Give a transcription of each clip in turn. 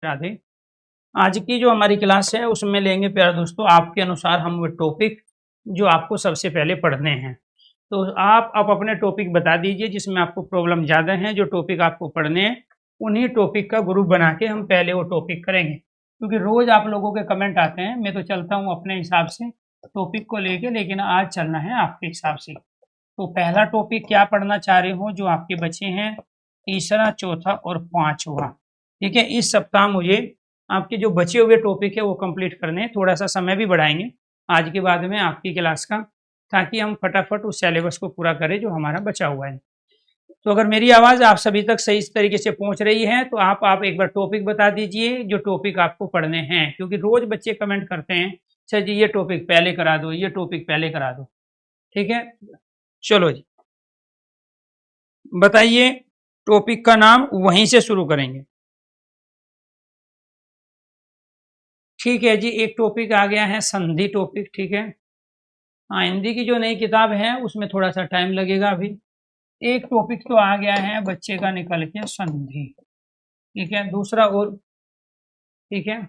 राधे। आज की जो हमारी क्लास है उसमें लेंगे प्यारे दोस्तों आपके अनुसार हम वो टॉपिक जो आपको सबसे पहले पढ़ने हैं। तो आप अपने टॉपिक बता दीजिए जिसमें आपको प्रॉब्लम ज़्यादा है, जो टॉपिक आपको पढ़ने हैं उन्हीं टॉपिक का ग्रुप बना के हम पहले वो टॉपिक करेंगे, क्योंकि रोज़ आप लोगों के कमेंट आते हैं। मैं तो चलता हूँ अपने हिसाब से टॉपिक को लेके, लेकिन आज चलना है आपके हिसाब से। तो पहला टॉपिक क्या पढ़ना चाह रहे हो जो आपके बच्चे हैं, तीसरा, चौथा और पांचवा। ठीक है, इस सप्ताह मुझे आपके जो बचे हुए टॉपिक है वो कंप्लीट करने हैं। थोड़ा सा समय भी बढ़ाएंगे आज के बाद में आपकी क्लास का, ताकि हम फटाफट उस सिलेबस को पूरा करें जो हमारा बचा हुआ है। तो अगर मेरी आवाज़ आप सभी तक सही तरीके से पहुंच रही है तो आप एक बार टॉपिक बता दीजिए जो टॉपिक आपको पढ़ने हैं, क्योंकि रोज बच्चे कमेंट करते हैं सर जी ये टॉपिक पहले करा दो, ये टॉपिक पहले करा दो। ठीक है, चलो जी बताइए, टॉपिक का नाम वहीं से शुरू करेंगे। ठीक है जी, एक टॉपिक आ गया है संधि टॉपिक। ठीक है, हाँ हिंदी की जो नई किताब है उसमें थोड़ा सा टाइम लगेगा अभी। एक टॉपिक तो आ गया है बच्चे का निकल के संधि। ठीक है, दूसरा और। ठीक है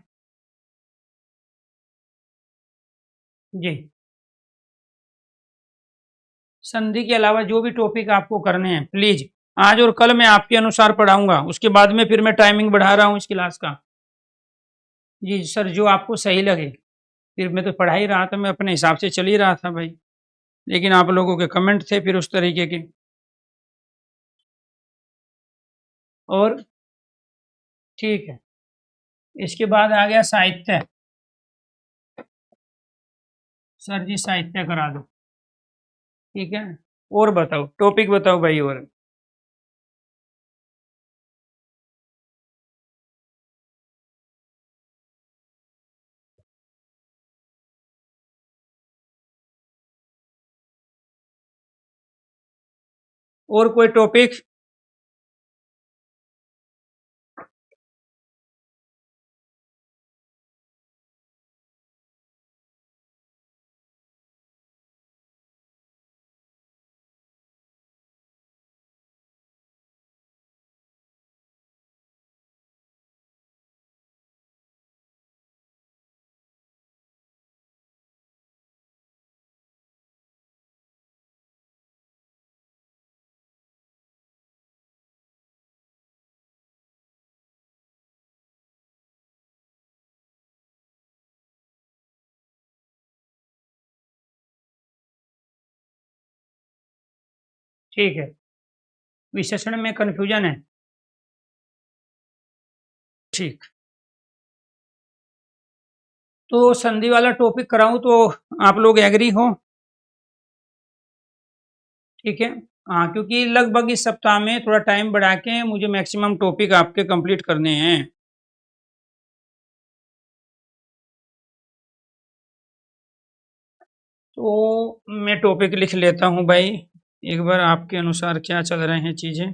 जी, संधि के अलावा जो भी टॉपिक आपको करने हैं प्लीज आज और कल मैं आपके अनुसार पढ़ाऊंगा, उसके बाद में फिर मैं टाइमिंग बढ़ा रहा हूँ इस क्लास का। जी सर, जो आपको सही लगे। फिर मैं तो पढ़ा ही रहा था, मैं अपने हिसाब से चल ही रहा था भाई, लेकिन आप लोगों के कमेंट थे फिर उस तरीके के। और ठीक है, इसके बाद आ गया साहित्य। सर जी साहित्य करा दो। ठीक है, और बताओ टॉपिक बताओ भाई। और कोई टॉपिक? ठीक है, विशेषण में कंफ्यूजन है। ठीक, तो संधि वाला टॉपिक कराऊं तो आप लोग एग्री हो? ठीक है, हाँ क्योंकि लगभग इस सप्ताह में थोड़ा टाइम बढ़ा के मुझे मैक्सिमम टॉपिक आपके कंप्लीट करने हैं। तो मैं टॉपिक लिख लेता हूँ भाई, एक बार आपके अनुसार क्या चल रहे हैं चीजें।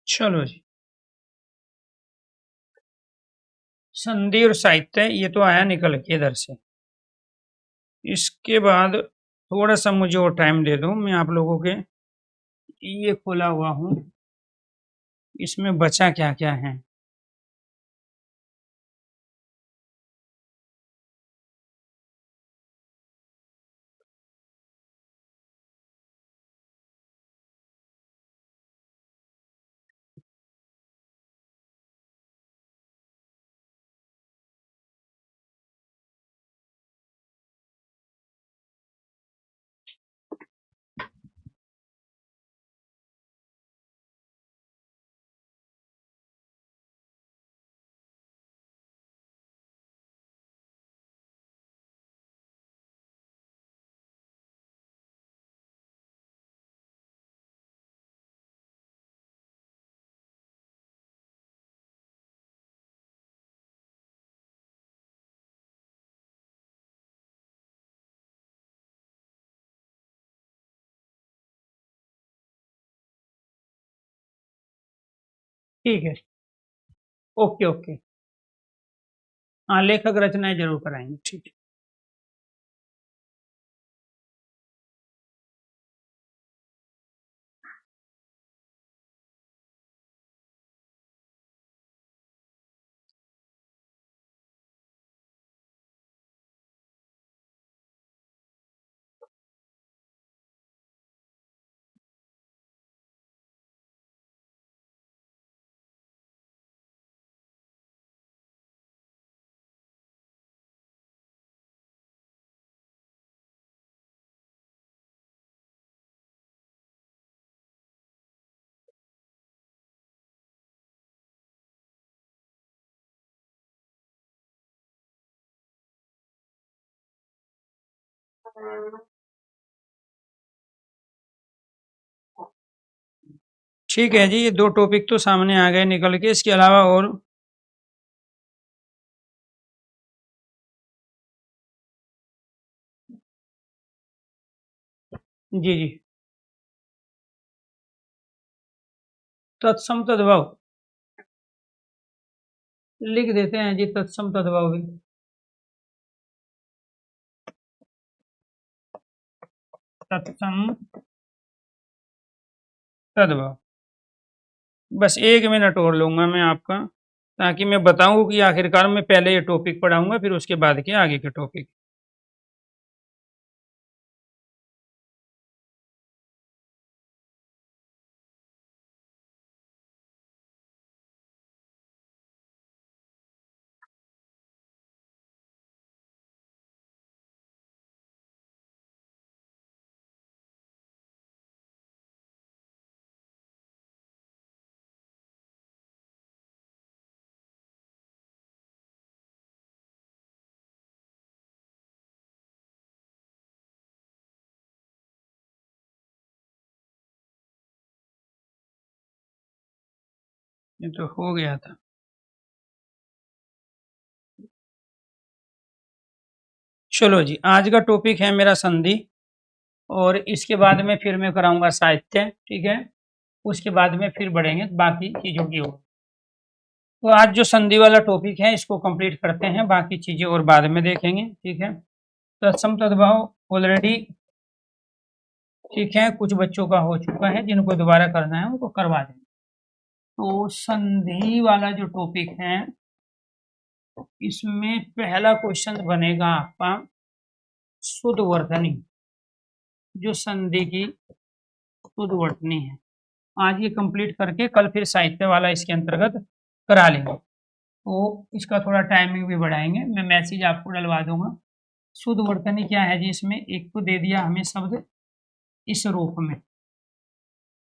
चलो जी, संधि और साहित्य ये तो आया निकल के इधर से। इसके बाद थोड़ा सा मुझे और टाइम दे दो, मैं आप लोगों के ये खोला हुआ हूँ, इसमें बचा क्या क्या है। ठीक है, ओके ओके। हाँ, लेखक रचनाएं जरूर कराएंगे, ठीक है। ठीक है जी, ये दो टॉपिक तो सामने आ गए निकल के, इसके अलावा और? जी जी। तत्सम तद्भव लिख देते हैं जी, तत्सम तद्भव भी। तत्सम तद्भव। बस 1 मिनट और लूंगा मैं आपका, ताकि मैं बताऊं कि आखिरकार मैं पहले ये टॉपिक पढ़ाऊंगा, फिर उसके बाद के आगे के टॉपिक। ये तो हो गया था। चलो जी, आज का टॉपिक है मेरा संधि, और इसके बाद में फिर मैं कराऊंगा साहित्य, ठीक है। उसके बाद में फिर बढ़ेंगे बाकी चीजों की ओर। तो आज जो संधि वाला टॉपिक है इसको कंप्लीट करते हैं, बाकी चीजें और बाद में देखेंगे, ठीक है। तत्सम तद्भव ऑलरेडी, ठीक है, कुछ बच्चों का हो चुका है, जिनको दोबारा करना है उनको करवा दें। तो संधि वाला जो टॉपिक है, इसमें पहला क्वेश्चन बनेगा आपका शुद्ध वर्तनी, जो संधि की शुद्ध वर्तनी है। आज ये कंप्लीट करके कल फिर साहित्य वाला इसके अंतर्गत करा लेंगे। तो इसका थोड़ा टाइमिंग भी बढ़ाएंगे, मैं मैसेज आपको डलवा दूंगा। शुद्ध वर्तनी क्या है जी, इसमें एक तो दे दिया हमें शब्द इस रूप में,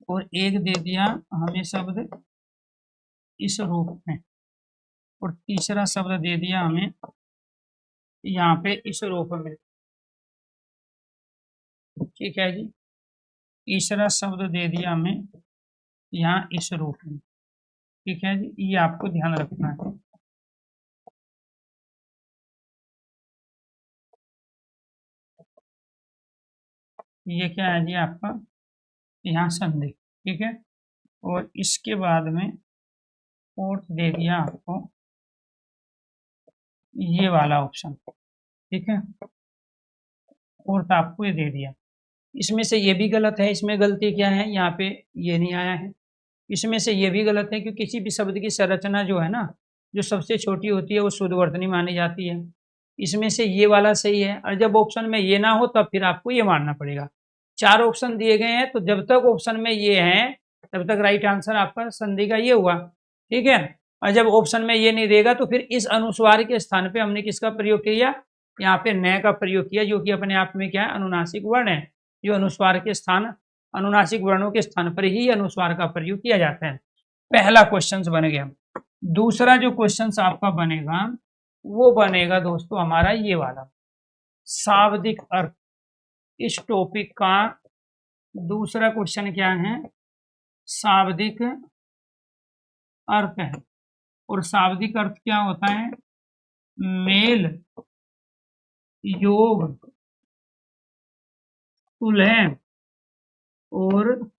और एक दे दिया हमें शब्द इस रूप में, और तीसरा शब्द दे दिया हमें यहाँ पे इस रूप में, ठीक है जी। तीसरा शब्द दे दिया हमें यहाँ इस रूप में, ठीक है जी, ये आपको ध्यान रखना है। ये क्या है जी आपका यहाँ संधि, ठीक है। और इसके बाद में फोर्थ दे दिया आपको ये वाला ऑप्शन, ठीक है। फोर्थ आपको ये दे दिया। इसमें से ये भी गलत है, इसमें गलती क्या है, यहाँ पे ये नहीं आया है। इसमें से ये भी गलत है, क्योंकि किसी भी शब्द की संरचना जो है ना, जो सबसे छोटी होती है वो शुद्धवर्तनी मानी जाती है। इसमें से ये वाला सही है, और जब ऑप्शन में ये ना हो तब फिर आपको ये मानना पड़ेगा। 4 ऑप्शन दिए गए हैं, तो जब तक ऑप्शन में ये है तब तक राइट आंसर आपका संधि का ये हुआ, ठीक है। और जब ऑप्शन में ये नहीं देगा तो फिर इस अनुस्वार के स्थान पे हमने किसका प्रयोग किया, यहाँ पे न का प्रयोग किया, जो कि अपने आप में क्या है, अनुनासिक वर्ण है। जो अनुस्वार के स्थान, अनुनासिक वर्णों के स्थान पर ही अनुस्वार का प्रयोग किया जाता है। पहला क्वेश्चन बन गया। दूसरा जो क्वेश्चन आपका बनेगा वो बनेगा दोस्तों हमारा ये वाला, शाब्दिक अर्थ। इस टॉपिक का दूसरा क्वेश्चन क्या है, शाब्दिक अर्थ है। और शाब्दिक अर्थ क्या होता है, मेल, योग, सुलह और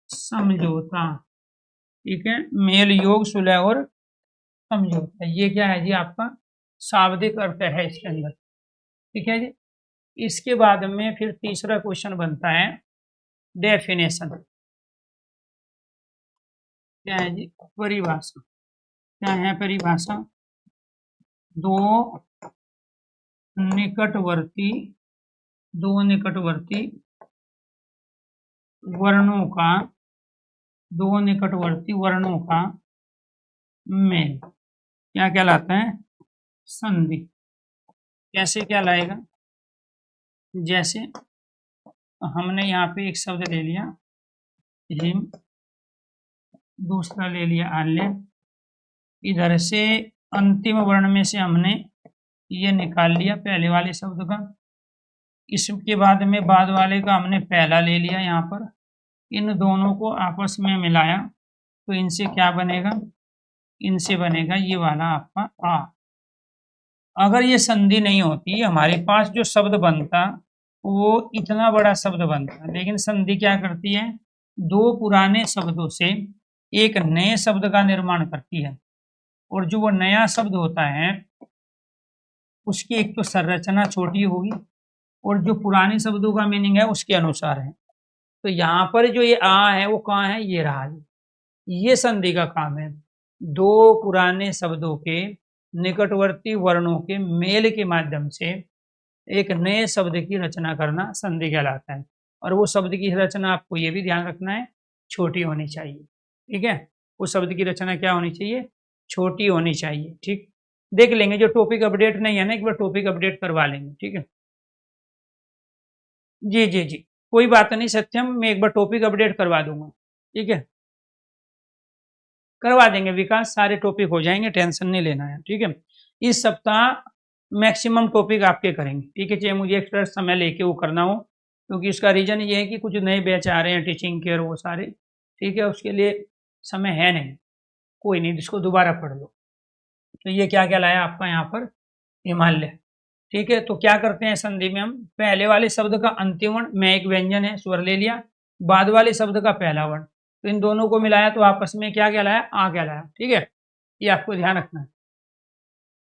समझौता, ठीक है, मेल, योग, सुलह और समझौता, ये क्या है जी आपका शाब्दिक अर्थ है इसके अंदर। ठीक है जी। इसके बाद में फिर तीसरा क्वेश्चन बनता है डेफिनेशन। क्या है जी? परिभाषा। क्या है परिभाषा? दो निकटवर्ती वर्णों का दो निकटवर्ती वर्णों का मेल क्या कहलाता है? संधि। कैसे क्या लाएगा? जैसे हमने यहाँ पे एक शब्द ले लिया हिम, दूसरा ले लिया आल्य, इधर से अंतिम वर्ण में से हमने ये निकाल लिया पहले वाले शब्द का, इसके बाद में बाद वाले का हमने पहला ले लिया यहाँ पर, इन दोनों को आपस में मिलाया तो इनसे क्या बनेगा? इनसे बनेगा ये वाला आपका आ। अगर ये संधि नहीं होती हमारे पास जो शब्द बनता वो इतना बड़ा शब्द बनता, लेकिन संधि क्या करती है? दो पुराने शब्दों से एक नए शब्द का निर्माण करती है, और जो वो नया शब्द होता है उसकी एक तो संरचना छोटी होगी और जो पुराने शब्दों का मीनिंग है उसके अनुसार है। तो यहाँ पर जो ये आ है वो कहाँ है? ये रहा। ये संधि का काम है, दो पुराने शब्दों के निकटवर्ती वर्णों के मेल के माध्यम से एक नए शब्द की रचना करना संधि कहलाता है। और वो शब्द की रचना आपको ये भी ध्यान रखना है, छोटी होनी चाहिए। ठीक है, वो शब्द की रचना क्या होनी चाहिए? छोटी होनी चाहिए। ठीक, देख लेंगे, जो टॉपिक अपडेट नहीं है ना, एक बार टॉपिक अपडेट करवा लेंगे। ठीक है जी जी जी, कोई बात नहीं सत्यम, मैं एक बार टॉपिक अपडेट करवा दूंगा। ठीक है, करवा देंगे विकास, सारे टॉपिक हो जाएंगे, टेंशन नहीं लेना है। ठीक है, इस सप्ताह मैक्सिमम टॉपिक आपके करेंगे। ठीक है, चाहे मुझे एक्स्ट्रा समय लेके वो करना हो, क्योंकि उसका रीजन ये है कि कुछ नए बैच आ रहे हैं टीचिंग के और वो सारे। ठीक है, उसके लिए समय है नहीं। कोई नहीं, जिसको दोबारा पढ़ लो। तो ये क्या क्या लाया आपका यहाँ पर? हिमालय। ठीक है, तो क्या करते हैं संधि में हम? पहले वाले शब्द का अंतिम वर्ण, मैं एक व्यंजन है स्वर ले लिया, बाद वाले शब्द का पहला वर्ण, तो इन दोनों को मिलाया तो आपस में क्या कहलाया? आ कहलाया। ठीक है, ये आपको ध्यान रखना है।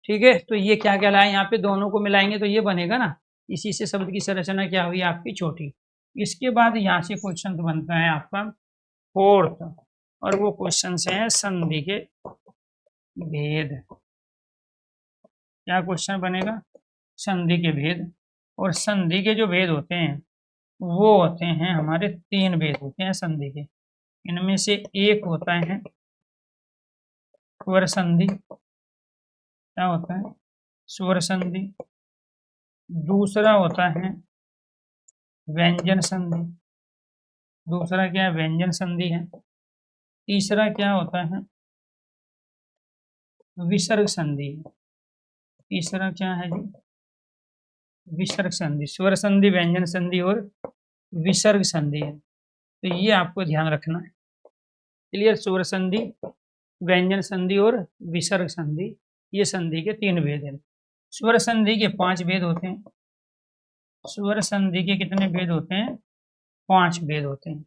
ठीक है, तो ये क्या कहलाया? यहाँ पे दोनों को मिलाएंगे तो ये बनेगा ना, इसी से शब्द की संरचना क्या हुई आपकी? छोटी। इसके बाद यहाँ से क्वेश्चन बनता है आपका फोर्थ, और वो क्वेश्चन से है संधि के भेद। क्या क्वेश्चन बनेगा? संधि के भेद। और संधि के जो भेद होते हैं वो होते हैं हमारे, तीन भेद होते हैं संधि के। इनमें से एक होता है स्वर संधि। क्या होता है? स्वर संधि। दूसरा होता है व्यंजन संधि। दूसरा क्या है? व्यंजन संधि है। तीसरा क्या होता है? विसर्ग संधि। तीसरा क्या है जी? विसर्ग संधि। स्वर संधि, व्यंजन संधि और विसर्ग संधि है। तो ये आपको ध्यान रखना है। क्लियर? स्वर संधि, व्यंजन संधि और विसर्ग संधि, ये संधि के तीन भेद हैं। स्वर संधि के 5 भेद होते हैं। स्वर संधि के कितने भेद होते हैं? 5 भेद होते हैं।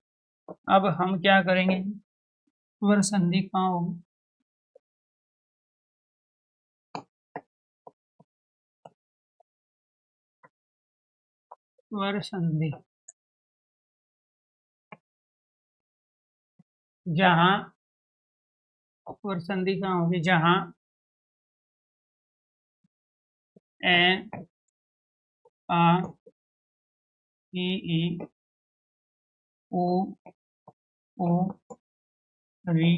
अब हम क्या करेंगे? स्वर संधि कहाँ होगी? स्वर संधि जहां, स्वर संधि कहाँ होगी? जहां ए, आ, ई, ओ, ओ, री,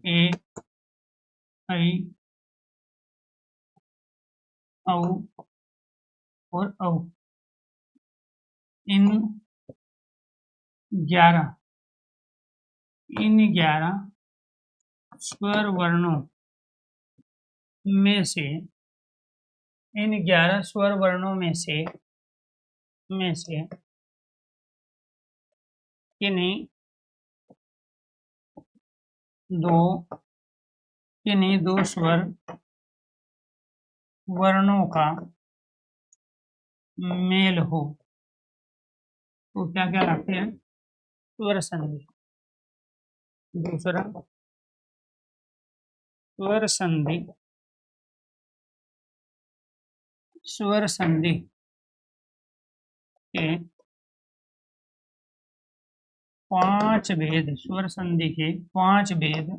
ए, ऐ, औ और औ। इन 11 स्वर वर्णों में से, इन 11 स्वर वर्णों में से किन्हीं दो स्वर वर्णों का मेल हो तो क्या क्या लगते हैं? स्वर संधि। दूसरा स्वर संधि, स्वर संधि के 5 भेद, स्वर संधि के 5 भेद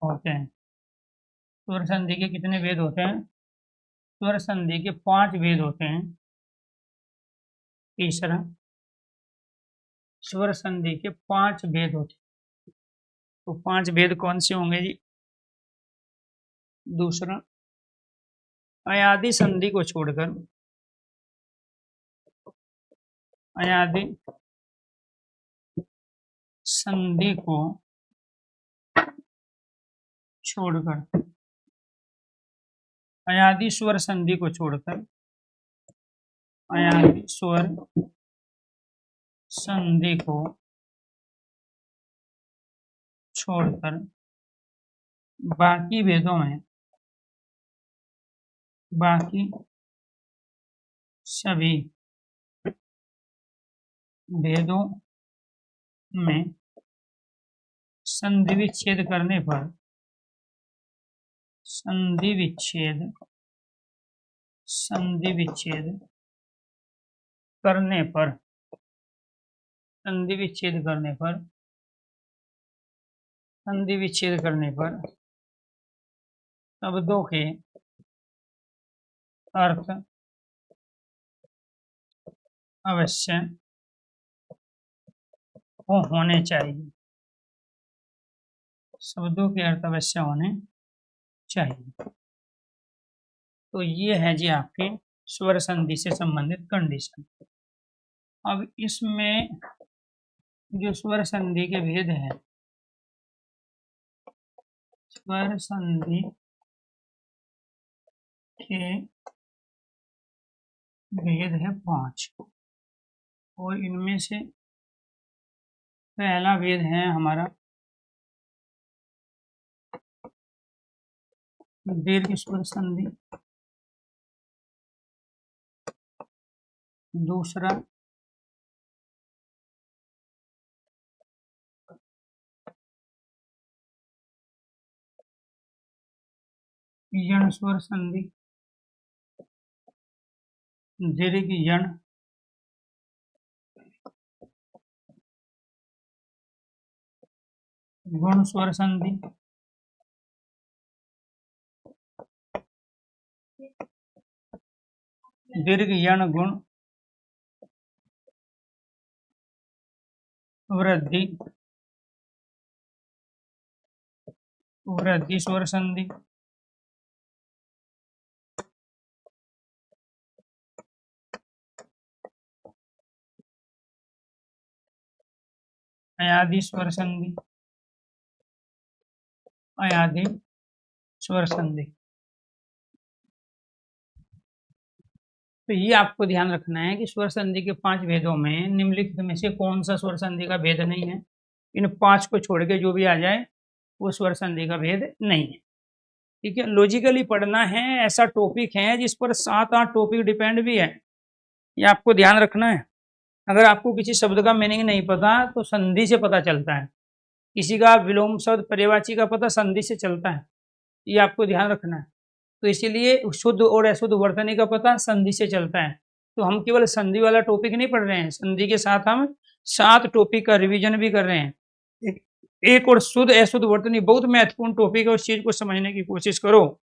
होते हैं। स्वर संधि के कितने भेद होते हैं? स्वर संधि के 5 भेद होते हैं। तीसरा, स्वर संधि के 5 भेद होते हैं। तो 5 भेद कौन से होंगे जी? दूसरा, अयादि संधि को छोड़कर, अयादि संधि को छोड़कर, अयादि स्वर संधि को छोड़कर, अयादि स्वर संधि को छोड़कर बाकी भेदों में, बाकी सभी भेदों में संधि विच्छेद करने पर, संधि विच्छेद, संधि विच्छेद करने पर, संधि विच्छेद करने पर, संधि विच्छेद करने पर शब्दों के अर्थ अवश्य होने चाहिए, शब्दों के अर्थ अवश्य होने चाहिए। तो ये है जी आपके स्वर संधि से संबंधित कंडीशन। अब इसमें जो स्वर संधि के भेद हैं, स्वर संधि के भेद है 5 और इनमें से पहला भेद है हमारा दीर्घ स्वर संधि, दूसरा यण स्वर संधि, दीर्घ यण, गुण स्वर संधि, दीर्घ यण गुण, वृद्धि, वृद्धि स्वर संधि, अयादि स्वर संधि, अयादि स्वर संधि। तो ये आपको ध्यान रखना है कि स्वर संधि के 5 भेदों में निम्नलिखित में से कौन सा स्वर संधि का भेद नहीं है। इन 5 को छोड़ के जो भी आ जाए वो स्वर संधि का भेद नहीं है। ठीक है, लॉजिकली पढ़ना है। ऐसा टॉपिक है जिस पर 7-8 टॉपिक डिपेंड भी है, ये आपको ध्यान रखना है। अगर आपको किसी शब्द का मीनिंग नहीं पता तो संधि से पता चलता है, किसी का विलोम शब्द पर्यायवाची का पता संधि से चलता है, ये आपको ध्यान रखना है। तो इसीलिए शुद्ध और अशुद्ध वर्तनी का पता संधि से चलता है। तो हम केवल संधि वाला टॉपिक नहीं पढ़ रहे हैं, संधि के साथ हम 7 टॉपिक का रिवीजन भी कर रहे हैं। एक और शुद्ध अशुद्ध वर्तनी बहुत महत्वपूर्ण टॉपिक है, उस चीज को समझने की कोशिश करो।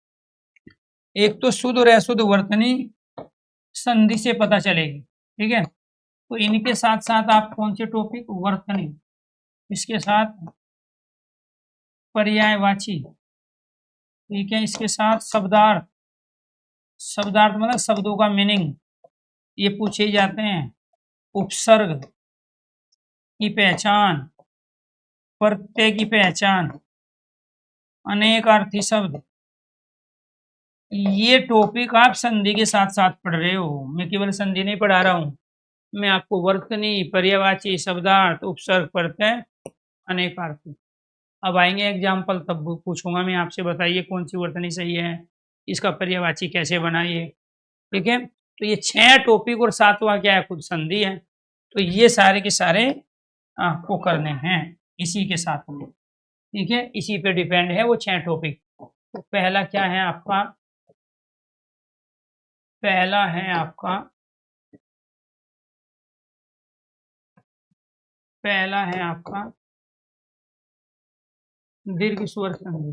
एक तो शुद्ध और अशुद्ध वर्तनी संधि से पता चलेगी, ठीक है। तो इनके साथ साथ आप कौन से टॉपिक, वर्तनी, इसके साथ पर्यायवाची, ठीक है, इसके साथ शब्दार्थ, शब्दार्थ मतलब शब्दों का मीनिंग, ये पूछे जाते हैं। उपसर्ग की पहचान, प्रत्यय की पहचान, अनेकार्थी शब्द, ये टॉपिक आप संधि के साथ साथ पढ़ रहे हो। मैं केवल संधि नहीं पढ़ा रहा हूँ, मैं आपको वर्तनी, पर्यायवाची, शब्दार्थ, उपसर्ग, प्रत्यय, अनेकार्थी। अब आएंगे एग्जाम्पल तब पूछूंगा मैं आपसे, बताइए कौन सी वर्तनी सही है, इसका पर्यायवाची कैसे बनाइए, ठीक है। तो ये 6 टॉपिक और 7वां क्या है, खुद संधि है। तो ये सारे के सारे आपको करने हैं इसी के साथ में, ठीक है, इसी पे डिपेंड है वो 6 टॉपिक। तो पहला क्या है आपका, पहला है आपका, पहला है आपका दीर्घ स्वर संधि।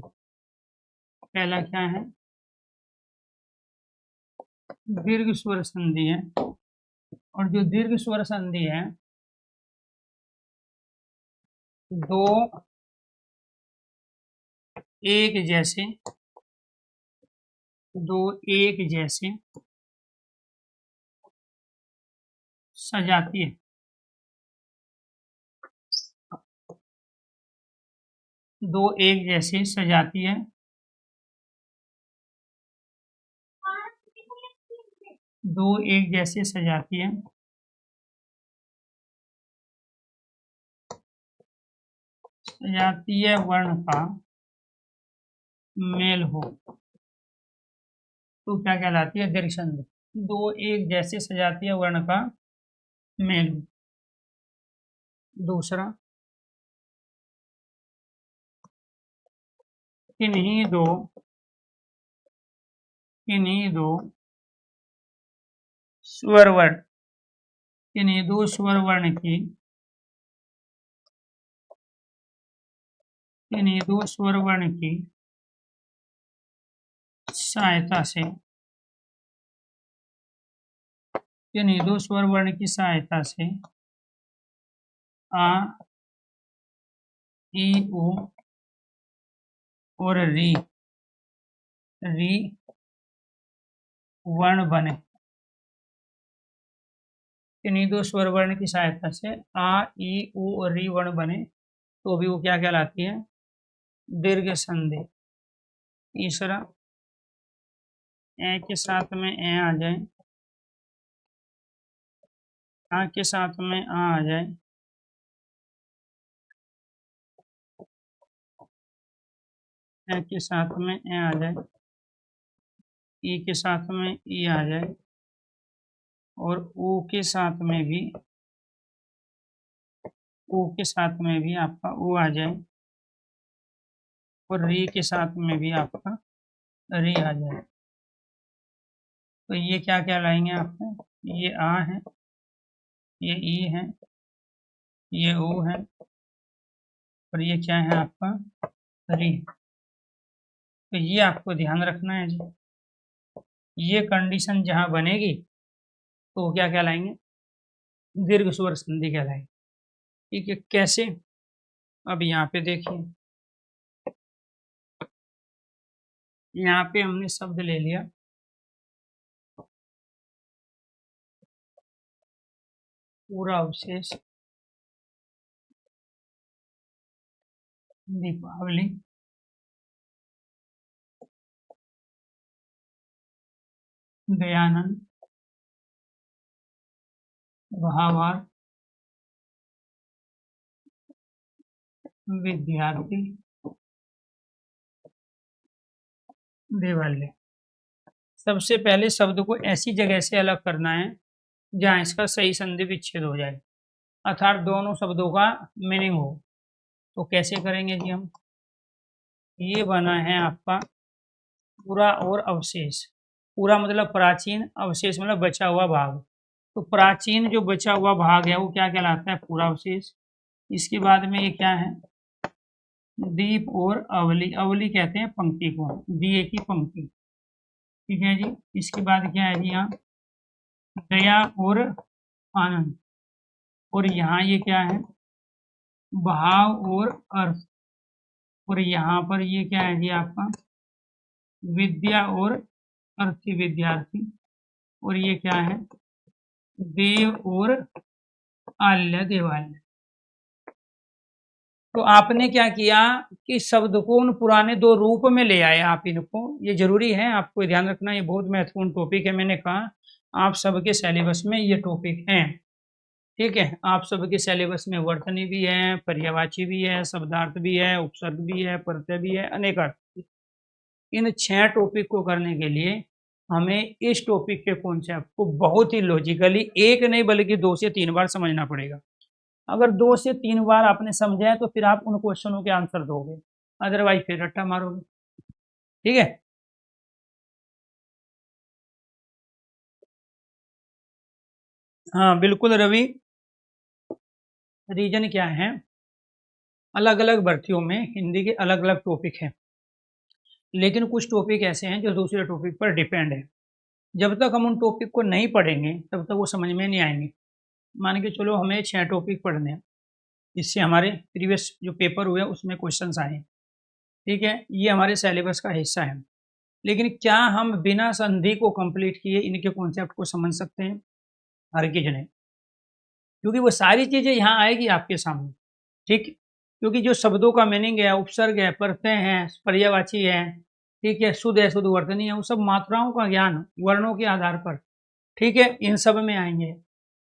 पहला क्या है, दीर्घ स्वर संधि है। और जो दीर्घ स्वर संधि है, दो एक जैसे, दो एक जैसे सजाती है, दो एक जैसे सजाती है, दो एक जैसे सजाती है, सजाती है वर्ण का मेल हो तो क्या कहलाती है, दीर्घ संधि। दो एक जैसे सजाती है वर्ण का मेल हो। दूसरा, किन्हीं दो स्वर वर्ण, किन्हीं दो स्वर वर्ण की, किन्हीं दो स्वर वर्ण की सहायता से, किन्हीं दो स्वर वर्ण की सहायता से आ, ई, उ और री वर्ण बने। किन्हीं दो स्वर वर्ण की सहायता से आ, ई, उ और री वर्ण बने तो भी वो क्या कहलाती है, दीर्घ संधि। तीसरा, ए के साथ में ए आ जाए, आ के साथ में आ जाए, ए के साथ में ए आ जाए, ई के साथ में ई आ जाए और ऊ के साथ में भी, ऊ के साथ में भी आपका ऊ आ जाए और री के साथ में भी आपका री आ जाए तो ये क्या कहलाएंगे आपको, ये आ है, ये ई है, ये ऊ है और ये क्या है आपका, री। तो ये आपको ध्यान रखना है जी। ये कंडीशन जहां बनेगी तो क्या कहलाएंगे, दीर्घ स्वर संधि कहलाएंगे। ठीक है, कैसे, अब यहाँ पे देखिए, यहाँ पे हमने शब्द ले लिया पूरा अवशेष दीपावली, दयानंद, भावार, विद्यार्थी, देवालय। सबसे पहले शब्द को ऐसी जगह से अलग करना है जहां इसका सही संधि विच्छेद हो जाए, अर्थात दोनों शब्दों का मीनिंग हो। तो कैसे करेंगे जी हम, ये बना है आपका पूरा और अवशेष। पूरा मतलब प्राचीन, अवशेष मतलब बचा हुआ भाग। तो प्राचीन जो बचा हुआ भाग है वो क्या कहलाता है, पूरा अवशेष। इसके बाद में ये क्या है, दीप और अवली, अवली कहते हैं पंक्ति को, दिए की पंक्ति, ठीक है जी। इसके बाद क्या है जी, यहाँ दया और आनंद, और यहाँ ये क्या है, भाव और अर्थ, और यहाँ पर ये क्या है जी आपका, विद्या और अर्थी विद्यार्थी, और ये क्या है, देव और आल्य देवालय। तो आपने क्या किया कि शब्द को उन पुराने दो रूप में ले आए आप इनको, ये जरूरी है, आपको ध्यान रखना, ये बहुत महत्वपूर्ण टॉपिक है। मैंने कहा आप सबके सिलेबस में ये टॉपिक हैं, ठीक है। आप सबके सिलेबस में वर्तनी भी है, पर्यायवाची भी है, शब्दार्थ भी है, उपसर्ग भी है, प्रत्यय भी है, अनेक अर्थ। इन 6 टॉपिक को करने के लिए हमें इस टॉपिक के कॉन्सेप्ट को बहुत ही लॉजिकली एक नहीं बल्कि 2 से 3 बार समझना पड़ेगा। अगर 2 से 3 बार आपने समझा है तो फिर आप उन क्वेश्चनों के आंसर दोगे, अदरवाइज फिर रट्टा मारोगे। ठीक है। हाँ बिल्कुल रवि, रीजन क्या है, अलग अलग भर्तियों में हिंदी के अलग अलग टॉपिक हैं, लेकिन कुछ टॉपिक ऐसे हैं जो दूसरे टॉपिक पर डिपेंड है। जब तक हम उन टॉपिक को नहीं पढ़ेंगे तब तक वो समझ में नहीं आएंगे। मान के चलो हमें 6 टॉपिक पढ़ने हैं, इससे हमारे प्रीवियस जो पेपर हुए उसमें क्वेश्चंस आए, ठीक है, ये हमारे सिलेबस का हिस्सा है। लेकिन क्या हम बिना संधि को कंप्लीट किए इनके कॉन्सेप्ट को समझ सकते हैं? हरगिज नहीं, क्योंकि वो सारी चीज़ें यहाँ आएगी आपके सामने, ठीक। क्योंकि जो शब्दों का मीनिंग है, उपसर्ग है, प्रत्यय हैं, पर्यायवाची है, ठीक है, शुद्ध है, शुद्ध वर्तनी है, वो सब मात्राओं का ज्ञान वर्णों के आधार पर, ठीक है, इन सब में आएंगे।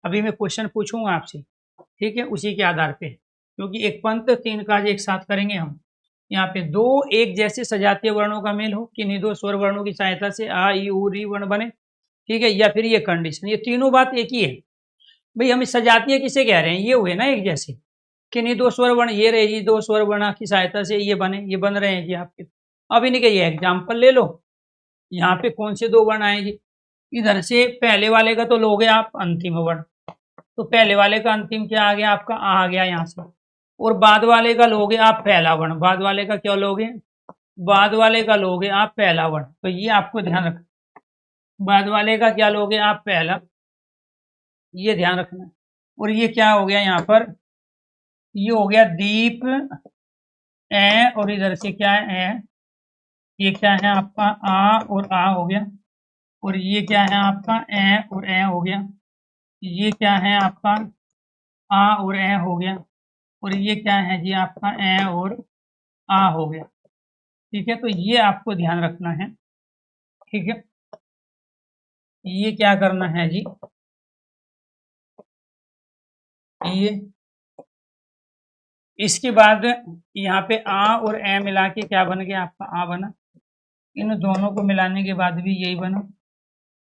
अभी मैं क्वेश्चन पूछूंगा आपसे, ठीक है, उसी के आधार पे, क्योंकि एक पंथ 3 कार्य एक साथ करेंगे हम। यहाँ पे 2 एक जैसे सजातीय वर्णों का मेल हो, किन्हीं 2 स्वर वर्णों की सहायता से आ ई उ री वर्ण बने, ठीक है, या फिर ये कंडीशन, ये तीनों बात एक ही है। भाई हम सजातीय किसे कह रहे हैं, ये हुए ना एक जैसे, किन्हीं 2 स्वर वर्ण, ये रहे जी 2 स्वर वर्ण की सहायता से ये बने, ये बन रहे हैं जी आपके। अब इनके ये एग्जाम्पल ले लो, यहाँ पे कौन से 2 वर्ण आए जी, इधर से पहले वाले का तो लोगे आप अंतिम वर्ण, तो पहले वाले का अंतिम क्या आ गया आपका, आ गया यहाँ से, और बाद वाले का लोगे आप पहला वर्ण, बाद वाले का क्या लोगे, बाद वाले का लोगे आप पहला वर्ण, तो ये आपको ध्यान रखना, बाद वाले का क्या लोगे आप पहला, ये ध्यान रखना। और ये क्या हो गया यहाँ पर, ये हो गया दीप ए, और इधर से क्या है ए, ये क्या है आपका आ और आ हो गया, और ये क्या है आपका ए और ए हो गया, ये क्या है आपका आ और ए हो गया, और ये क्या है जी आपका ए और आ हो गया, ठीक है। तो ये आपको ध्यान रखना है, ठीक है, ये क्या करना है जी, ये इसके बाद यहाँ पे आ और ए मिला के क्या बन गया आपका आ बना, इन दोनों को मिलाने के बाद भी यही बना,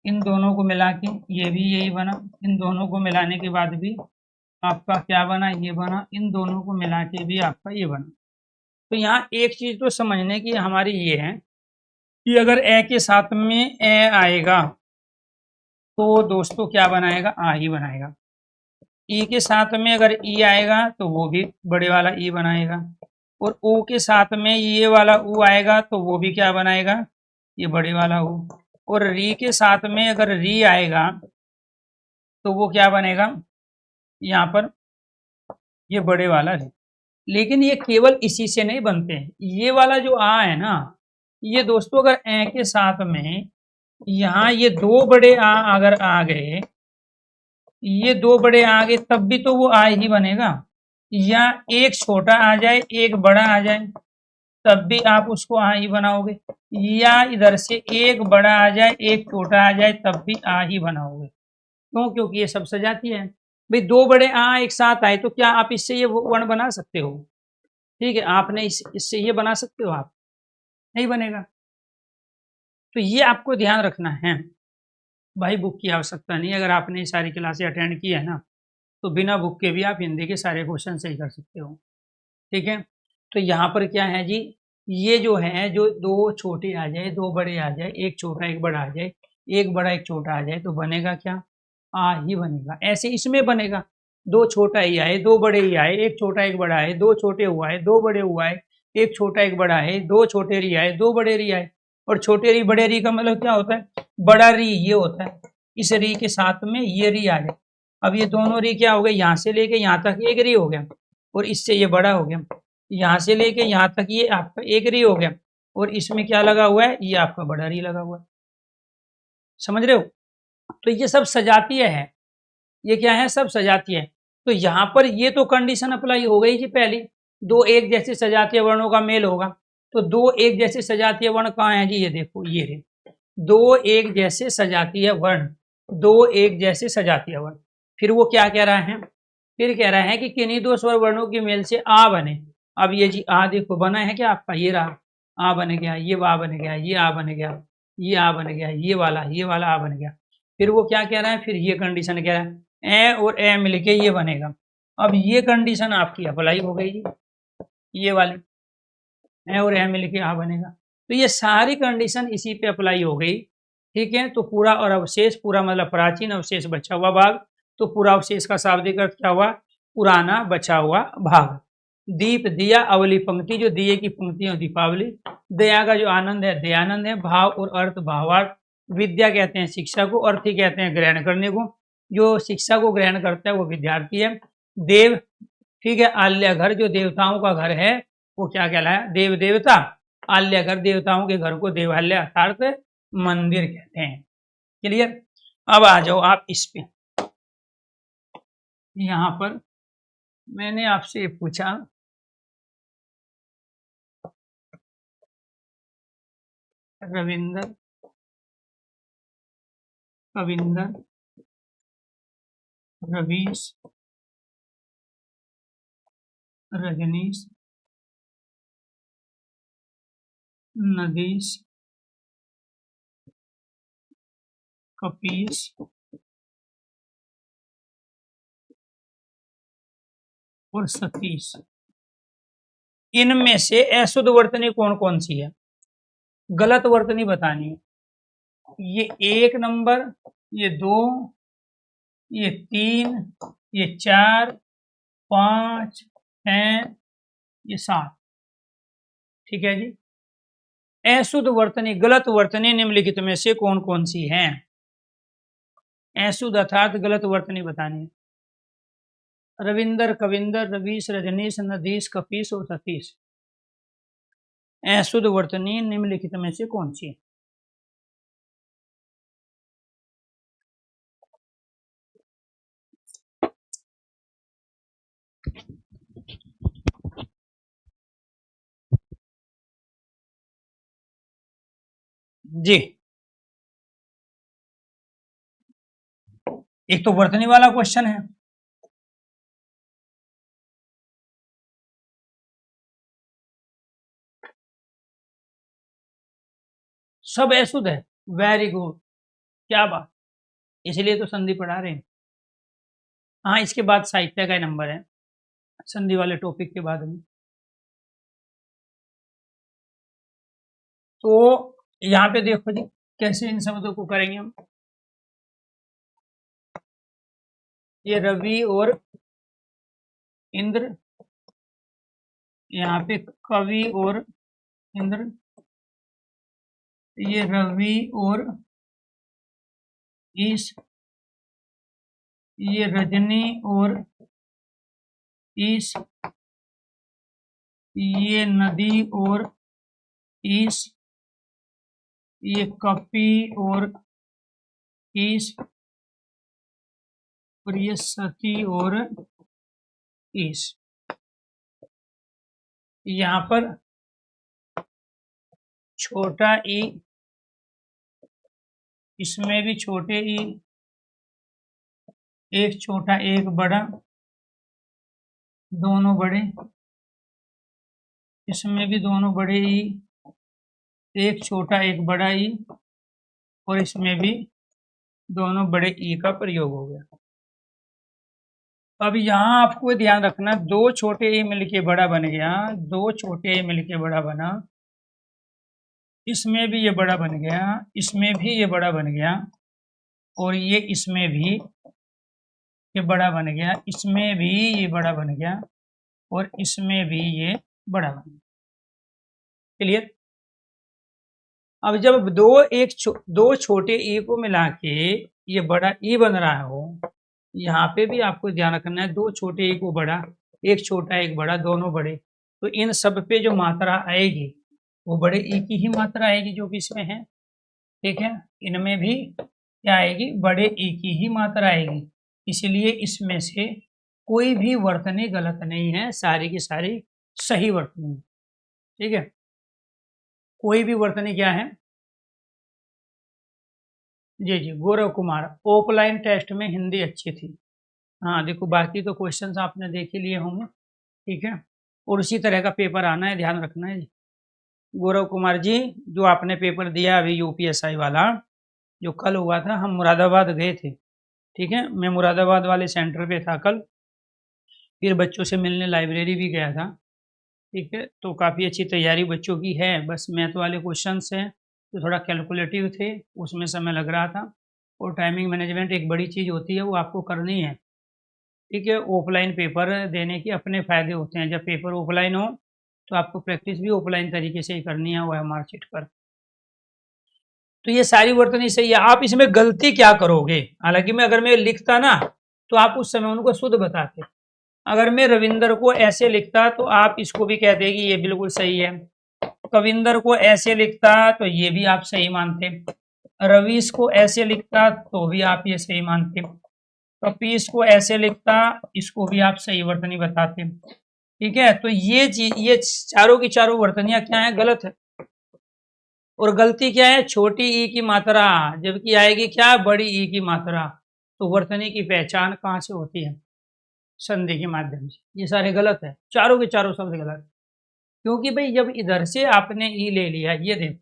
इन दोनों को मिला के ये भी यही बना, इन दोनों को मिलाने के बाद भी आपका क्या बना, ये बना, इन दोनों को मिला के भी आपका ये बना। तो यहाँ एक चीज तो समझने की हमारी ये है कि अगर ए के साथ में ए आएगा तो दोस्तों क्या बनाएगा, आ ही बनाएगा। ई के साथ में अगर ई आएगा तो वो भी बड़े वाला ई बनाएगा, और ओ के साथ में ये वाला ऊ आएगा तो वो भी क्या बनाएगा, ये बड़े वाला ऊ, और री के साथ में अगर री आएगा तो वो क्या बनेगा, यहाँ पर ये बड़े वाला री। लेकिन ये केवल इसी से नहीं बनते हैं, ये वाला जो आ है ना, ये दोस्तों अगर ए के साथ में यहाँ ये 2 बड़े आ अगर आ गए, ये 2 बड़े आ गए तब भी तो वो आ ही बनेगा, या एक छोटा आ जाए एक बड़ा आ जाए तब भी आप उसको आ ही बनाओगे, या इधर से एक बड़ा आ जाए एक छोटा आ जाए तब भी आ ही बनाओगे। क्यों, क्योंकि ये सब सजाती है। भाई 2 बड़े आ एक साथ आए तो क्या आप इससे ये वर्ण बना सकते हो, ठीक है, आपने इससे ये बना सकते हो आप, नहीं बनेगा। तो ये आपको ध्यान रखना है भाई, बुक की आवश्यकता नहीं, अगर आपने ये सारी क्लासें अटेंड की है ना तो बिना बुक के भी आप हिंदी के सारे क्वेश्चन सही कर सकते हो, ठीक है। तो यहाँ पर क्या है जी, ये जो है जो 2 छोटे आ जाए 2 बड़े आ जाए, एक छोटा एक बड़ा आ जाए, एक बड़ा एक छोटा आ जाए तो बनेगा क्या, आ ही बनेगा। ऐसे इसमें बनेगा 2 छोटा ही आए 2 बड़े ही आए, एक छोटा एक बड़ा आए, 2 छोटे हुआ है 2 बड़े हुआ है, एक छोटा एक बड़ा है, 2 छोटे री आए 2 बड़े री आए, और छोटे री बड़े री का मतलब क्या होता है, बड़ा री ये होता है, इस री के साथ में ये री आ जाए। अब ये दोनों री क्या हो गए, यहाँ से लेके यहाँ तक एक री हो गया, और इससे ये बड़ा हो गया, यहाँ से लेके यहाँ तक ये आपका एक री हो गया, और इसमें क्या लगा हुआ है, ये आपका बड़ा री लगा हुआ है, समझ रहे हो। तो ये सब सजातीय है, ये क्या है, सब सजातीय है। तो यहाँ पर ये तो कंडीशन अप्लाई हो गई कि पहली 2 एक जैसे सजातीय वर्णों का मेल होगा, तो 2 एक जैसे सजातीय वर्ण कहाँ है जी, ये देखो ये रे 2 एक जैसे सजातीय वर्ण, 2 एक जैसे सजातीय वर्ण। फिर वो क्या कह रहा है, फिर कह रहा है कि किन्हीं 2 स्वर वर्णों के मेल से आ बने। अब ये जी आ देखो बना है क्या आपका, ये रहा आ बन गया, ये आ बन गया, ये आ बन गया, ये आ बन गया, ये वाला आ बन गया। फिर वो क्या कह रहा है, फिर ये कंडीशन कह रहा है ए और ए मिलके ये बनेगा, अब ये कंडीशन आपकी अप्लाई हो गई जी, ये वाली ए और ए मिलके आ बनेगा। तो ये सारी कंडीशन इसी पे अप्लाई हो गई, ठीक है। तो पूरा और अवशेष, पूरा मतलब प्राचीन अवशेष बचा हुआ भाग, तो पूरा अवशेष का शाब्दिक अर्थ क्या हुआ, पुराना बचा हुआ भाग। दीप दिया, अवली पंक्ति, जो दिए की पंक्ति है दीपावली। दया का जो आनंद है दयानंद है। भाव और अर्थ भावार्थ। विद्या कहते हैं शिक्षा को, अर्थी कहते हैं ग्रहण करने को। जो शिक्षा को ग्रहण करता है वो विद्यार्थी है। देव, ठीक है। आल्य घर, जो देवताओं का घर है वो क्या कहलाया, देव देवता। आल्य घर, देवताओं के घर को देवालय अर्थात मंदिर कहते हैं। क्लियर। अब आ जाओ आप इस पे, यहाँ पर मैंने आपसे पूछा रविंदर, कविंदर, रवीश, रजनीश, नदीश, कपीश और सतीश, इनमें से अशुद्ध वर्तनी कौन कौन सी है, गलत वर्तनी बतानी है। ये 1 नंबर, ये 2, ये 3, ये 4, 5, 6, ये 7, ठीक है जी। अशुद्ध वर्तनी, गलत वर्तनी निम्नलिखित में से कौन कौन सी हैं। अशुद्ध अर्थात गलत वर्तनी बतानी है। रविंदर, कविंदर, रवीश, रजनीश, नदीश, कपीश और सतीश, अशुद्ध वर्तनी निम्नलिखित में से कौन सी है। जी, एक तो वर्तनी वाला क्वेश्चन है, सब अशुद्ध है। वेरी गुड, क्या बात, इसलिए तो संधि पढ़ा रहे हैं। हाँ, इसके बाद साहित्य का नंबर है, संधि वाले टॉपिक के बाद में। तो यहाँ पे देखो जी, कैसे इन शब्दों को करेंगे हम। ये रवि और इंद्र, यहाँ पे कवि और इंद्र, ये रवि और ईश, ये रजनी और ईश, ये नदी और ईश, ये कपि और ईश, और ये सती और ईश। यहाँ पर छोटा ई, इसमें भी छोटे ई, एक छोटा एक बड़ा, दोनों बड़े, इसमें भी दोनों बड़े ई, एक छोटा एक बड़ा ई, और इसमें भी दोनों बड़े ई का प्रयोग हो गया। अब यहाँ आपको ध्यान रखना, 2 छोटे ई मिलके बड़ा बन गया, 2 छोटे ई मिलके बड़ा बना, इसमें भी ये बड़ा बन गया, इसमें भी ये बड़ा बन गया, और ये इसमें भी ये बड़ा बन गया, इसमें भी ये बड़ा बन गया, और इसमें भी ये बड़ा बन गया। क्लियर। अब जब दो छोटे ई को मिला के ये बड़ा ई बन रहा हो, यहाँ पे भी आपको ध्यान रखना है, 2 छोटे ई को बड़ा, एक छोटा एक बड़ा, दोनों बड़े, तो इन सब पे जो मात्रा आएगी वो बड़े ई की ही मात्रा आएगी जो कि इसमें है, ठीक है। इनमें भी क्या आएगी, बड़े ई की ही मात्रा आएगी, इसलिए इसमें से कोई भी वर्तनी गलत नहीं है, सारी की सारी सही वर्तनी, ठीक है। कोई भी वर्तनी क्या है, जी जी, गौरव कुमार, ऑफलाइन टेस्ट में हिंदी अच्छी थी। हाँ देखो, बाकी तो क्वेश्चंस आपने देख ही लिए होंगे, ठीक है, और उसी तरह का पेपर आना है, ध्यान रखना है जी। गौरव कुमार जी, जो आपने पेपर दिया अभी यूपीएसआई वाला जो कल हुआ था, हम मुरादाबाद गए थे, ठीक है, मैं मुरादाबाद वाले सेंटर पे था कल, फिर बच्चों से मिलने लाइब्रेरी भी गया था। ठीक है, तो काफ़ी अच्छी तैयारी बच्चों की है, बस मैथ वाले क्वेश्चंस हैं तो थोड़ा कैलकुलेटिव थे, उसमें समय लग रहा था। और टाइमिंग मैनेजमेंट एक बड़ी चीज़ होती है, वो आपको करनी है। ठीक है, ऑफलाइन पेपर देने के अपने फ़ायदे होते हैं। जब पेपर ऑफलाइन हो तो आपको प्रैक्टिस भी ऑफलाइन तरीके से ही करनी है OMR शीट पर। तो ये सारी वर्तनी सही है। आप इसमें गलती क्या करोगे? हालांकि अगर मैं लिखता ना तो आप उस समय उनको शुद्ध बताते। अगर मैं रविंदर को ऐसे लिखता तो आप इसको भी कहते कि ये बिल्कुल सही है। कविंदर को ऐसे लिखता तो ये भी आप सही मानते। रवीश को ऐसे लिखता तो भी आप ये सही मानते। कपीस को ऐसे लिखता, इसको भी आप सही वर्तनी बताते। ठीक है, तो ये चीज, ये चारों की चारों वर्तनियां क्या है? गलत है। और गलती क्या है? छोटी ई की मात्रा, जबकि आएगी क्या? बड़ी ई की मात्रा। तो वर्तनी की पहचान कहाँ से होती है? संधि के माध्यम से। ये सारे गलत है, चारों के चारों शब्द गलत है। क्योंकि भाई जब इधर से आपने ई ले लिया, ये देखो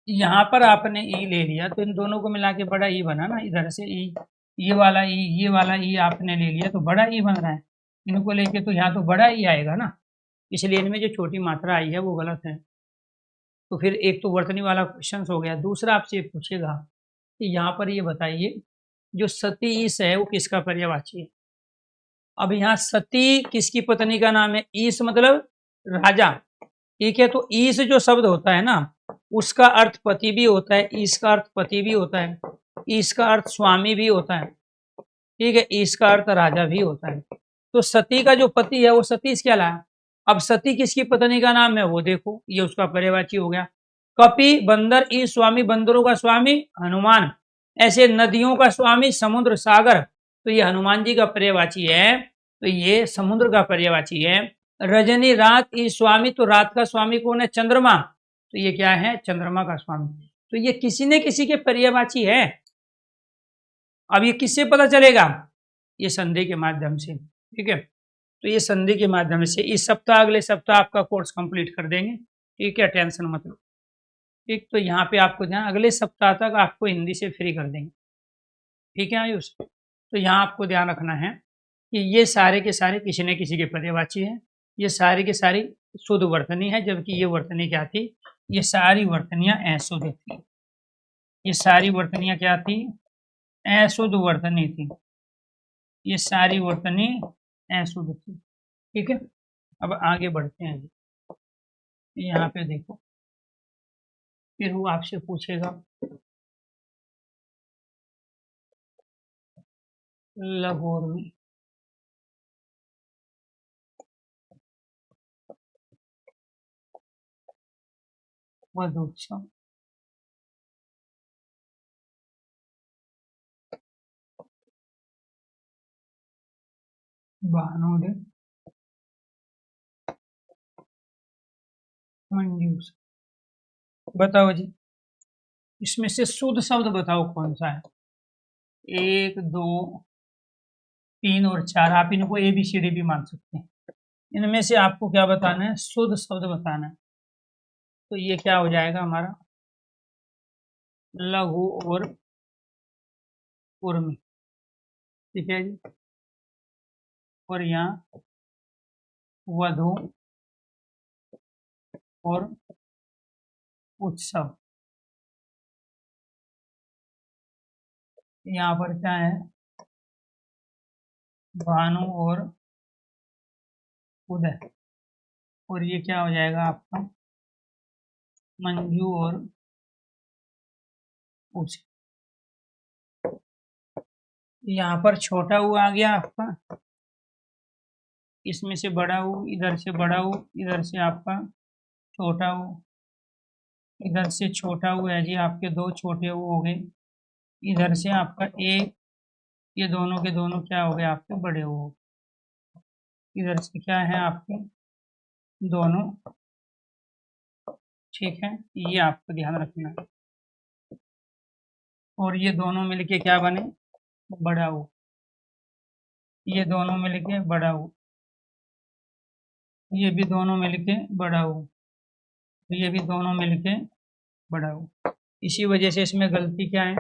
यहाँ पर आपने ई ले लिया तो इन दोनों को मिला के बड़ा ई बना ना। इधर से ई, ये वाला ई, ये वाला ई आपने ले लिया तो बड़ा ई बन रहा है। इनको लेके तो यहाँ तो बड़ा ई आएगा ना, इसलिए इनमें जो छोटी मात्रा आई है वो गलत है। तो फिर एक तो वर्तनी वाला क्वेश्चन हो गया। दूसरा आपसे ये पूछेगा कि यहाँ पर ये बताइए जो सती ईस है वो किसका पर्यायवाची है? अब यहाँ सती किसकी पत्नी का नाम है? ईस मतलब राजा। ठीक है, तो ईस जो शब्द होता है ना, उसका अर्थ पति भी होता है, ईस का अर्थ पति भी होता है, ईस का अर्थ स्वामी भी होता है। ठीक है, ईस का अर्थ राजा भी होता है। तो सती का जो पति है वो सतीश कहलाया। अब सती किसकी पत्नी का नाम है वो देखो, ये उसका पर्यायवाची हो गया। कपि बंदर, ई स्वामी, बंदरों का स्वामी हनुमान, ऐसे नदियों का स्वामी समुद्र सागर, तो ये हनुमान जी का पर्यायवाची है, तो ये समुद्र का पर्यायवाची है। रजनी रात, ई स्वामी, तो रात का स्वामी कौन है? चंद्रमा, तो ये क्या है? चंद्रमा का स्वामी। तो ये किसी न किसी के पर्यायवाची है। अब ये किससे पता चलेगा? ये संधि के माध्यम से। ठीक है, तो ये संधि के माध्यम से इस सप्ताह अगले सप्ताह आपका कोर्स कंप्लीट कर देंगे। ठीक है, टेंशन मत लो। ठीक, तो यहाँ पे आपको ध्यान, अगले सप्ताह तक आपको हिंदी से फ्री कर देंगे। ठीक है आयुष, तो यहाँ आपको ध्यान रखना है कि ये सारे के सारे किसी न किसी के पर्यायवाची हैं। ये सारी की सारी शुद्ध वर्तनी है, जबकि ये वर्तनी क्या थी? ये सारी वर्तनियां अशुद्ध थी। ये सारी वर्तनियां क्या थी? अशुद्ध वर्तनी थी। ये सारी वर्तनी अशुद्ध थी। ठीक है, अब आगे बढ़ते हैं जी। यहाँ पे देखो, फिर वो आपसे पूछेगा लघोर्मी। वधूक्षम, भानुदे, मंजूस। बताओ जी, इसमें से शुद्ध शब्द बताओ कौन सा है? 1, 2, 3 और 4, आप इनको ABCD भी मान सकते हैं। इनमें से आपको क्या बताना है? शुद्ध शब्द बताना है। तो ये क्या हो जाएगा हमारा? लघु और उर्मी। ठीक है जी, और यहाँ वधु और उत्सव। यहाँ पर क्या है? भानु और उदय। और ये क्या हो जाएगा आपका? मंजू और उषा। यहाँ पर छोटा ऊ आ गया आपका, इसमें से बड़ा ऊ, इधर से बड़ा ऊ, इधर से आपका छोटा ऊ, इधर से छोटा ऊ है जी, आपके दो छोटे ऊ हो गए। इधर से आपका एक, ये दोनों के दोनों क्या हो गए? आपके बड़े ऊ। इधर से क्या है? आपके दोनों। ठीक है, ये आपको ध्यान रखना है। और ये दोनों मिलके क्या बने? बड़ा ऊ। ये दोनों मिलके बड़ा ऊ, ये भी दोनों मिलके बड़ा ऊ, ये भी दोनों मिलके बड़ा ऊ। इसी वजह से इसमें गलती क्या है?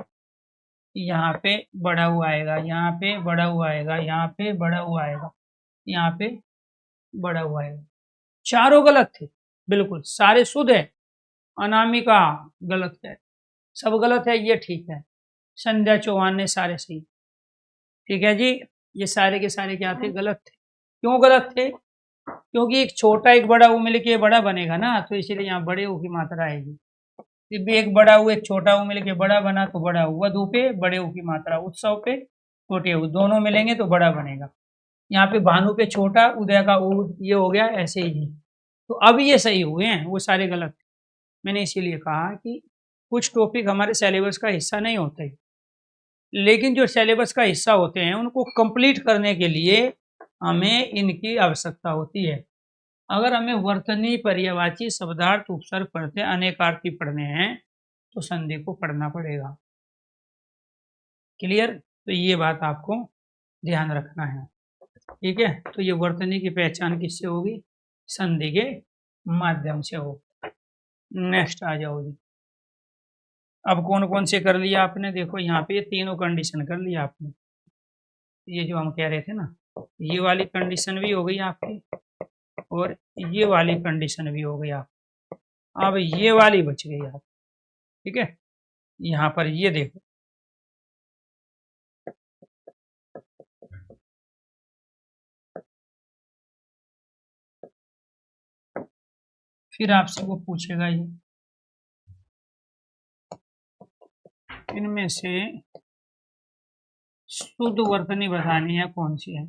यहाँ पे बढ़ा हुआ आएगा, यहाँ पे बढ़ा हुआ आएगा, यहाँ पे बढ़ा हुआ आएगा, यहाँ पे बढ़ा हुआ आएगा। चारों गलत थे, बिल्कुल सारे शुद्ध है। अनामिका गलत है, सब गलत है, ये ठीक है। संध्या चौहान ने सारे सही। ठीक है जी, ये सारे के सारे क्या थे? गलत थे। क्यों गलत थे? क्योंकि एक छोटा एक बड़ा ऊ मिलके बड़ा बनेगा ना, तो इसीलिए यहाँ बड़े ऊ की मात्रा आएगी। फिर भी एक बड़ा ऊ एक छोटा ऊ मिलके बड़ा बना, तो बड़ा ऊ। वधु पे बड़े ऊ की मात्रा, उत्सव पे छोटे ऊ, दोनों मिलेंगे तो बड़ा बनेगा। यहाँ पे भानु पे छोटा, उदय का ऊ, ये हो गया ऐसे ही। तो अब ये सही हुए हैं, वो सारे गलत। मैंने इसीलिए कहा कि कुछ टॉपिक हमारे सिलेबस का हिस्सा नहीं होते, लेकिन जो सिलेबस का हिस्सा होते हैं उनको कंप्लीट करने के लिए हमें इनकी आवश्यकता होती है। अगर हमें वर्तनी, पर्यायवाची, शब्दार्थ, उपसर्ग, प्रत्यय, अनेकार्थी पढ़ने हैं तो संधि को पढ़ना पड़ेगा। क्लियर? तो ये बात आपको ध्यान रखना है। ठीक है, तो ये वर्तनी की पहचान किससे होगी? संधि के माध्यम से होगी। नेक्स्ट आ जाओ जी। अब कौन कौन से कर लिया आपने? देखो यहाँ पे ये तीनों कंडीशन कर लिया आपने। ये जो हम कह रहे थे ना, ये वाली कंडीशन भी हो गई आपकी, और ये वाली कंडीशन भी हो गई आप। अब ये वाली बच गई आप। ठीक है, यहाँ पर ये देखो, फिर आपसे वो पूछेगा ये इनमें से शुद्ध वर्तनी बतानी है कौन सी है।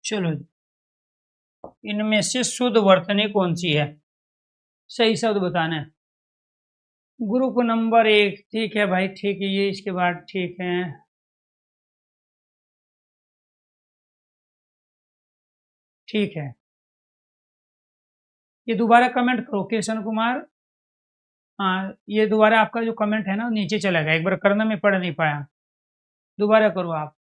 चलो जी, इनमें से शुद्ध वर्तनी कौन सी है, सही शब्द बताना है। ग्रुप नंबर 1, ठीक है भाई, ठीक है, ये इसके बाद ठीक है। ठीक है, ये दोबारा कमेंट करो किशन कुमार। हाँ, ये दोबारा आपका जो कमेंट है ना नीचे चला गया, एक बार करना मैं पढ़ नहीं पाया, दोबारा करो आप।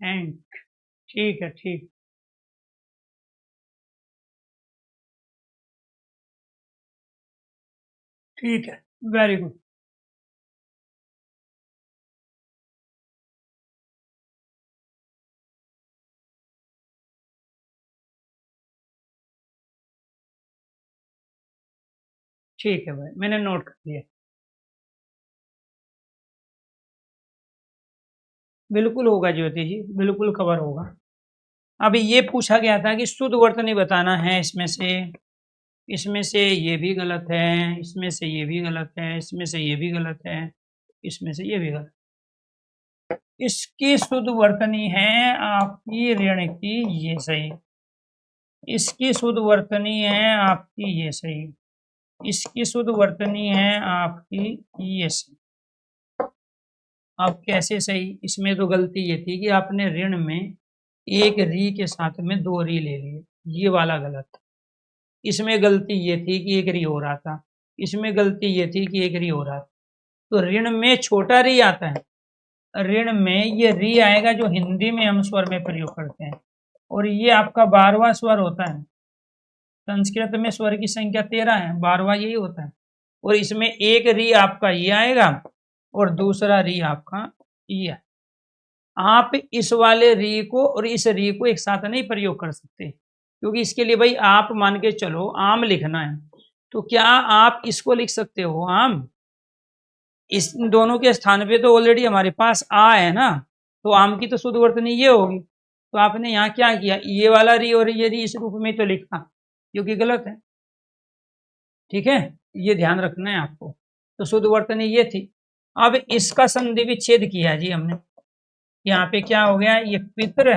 एंड ठीक है, ठीक, ठीक है, वेरी गुड। ठीक है भाई, मैंने नोट कर लिया। बिल्कुल होगा ज्योति जी, बिल्कुल कवर होगा। अभी ये पूछा गया था कि शुद्ध वर्तनी बताना है, इसमें से ये भी गलत है, इसमें से ये भी गलत है, इसमें से ये भी गलत है, इसमें से ये भी गलत। इसकी शुद्ध वर्तनी है आपकी ऋण की, ये सही। इसकी शुद्ध वर्तनी है आपकी, ये सही। इसकी शुद्ध वर्तनी है आपकी, ये सही। अब कैसे सही? इसमें तो गलती ये थी कि आपने ऋण में एक री के साथ में दो री ले लिए, ये वाला गलत। इसमें गलती ये थी कि एक री हो रहा था, इसमें गलती ये थी कि एक री हो रहा था। तो ऋण में छोटा री आता है, ऋण में ये री आएगा जो हिंदी में हम स्वर में प्रयोग करते हैं, और ये आपका 12वां स्वर होता है। संस्कृत में स्वर की संख्या 13 है, 12वां यही होता है। और इसमें एक री आपका ये आएगा और दूसरा री आपका ये। आप इस वाले री को और इस री को एक साथ नहीं प्रयोग कर सकते, क्योंकि इसके लिए भाई आप मान के चलो आम लिखना है, तो क्या आप इसको लिख सकते हो आम? इस दोनों के स्थान पे तो ऑलरेडी हमारे पास आ है ना, तो आम की तो शुद्ध वर्तनी ये होगी। तो आपने यहाँ क्या किया, ये वाला री और ये री इस रूप में तो लिखा, जो कि गलत है। ठीक है, ये ध्यान रखना है आपको। तो शुद्ध वर्तनी ये थी। अब इसका संधि विच्छेद किया जी हमने, यहाँ पे क्या हो गया, ये पितृ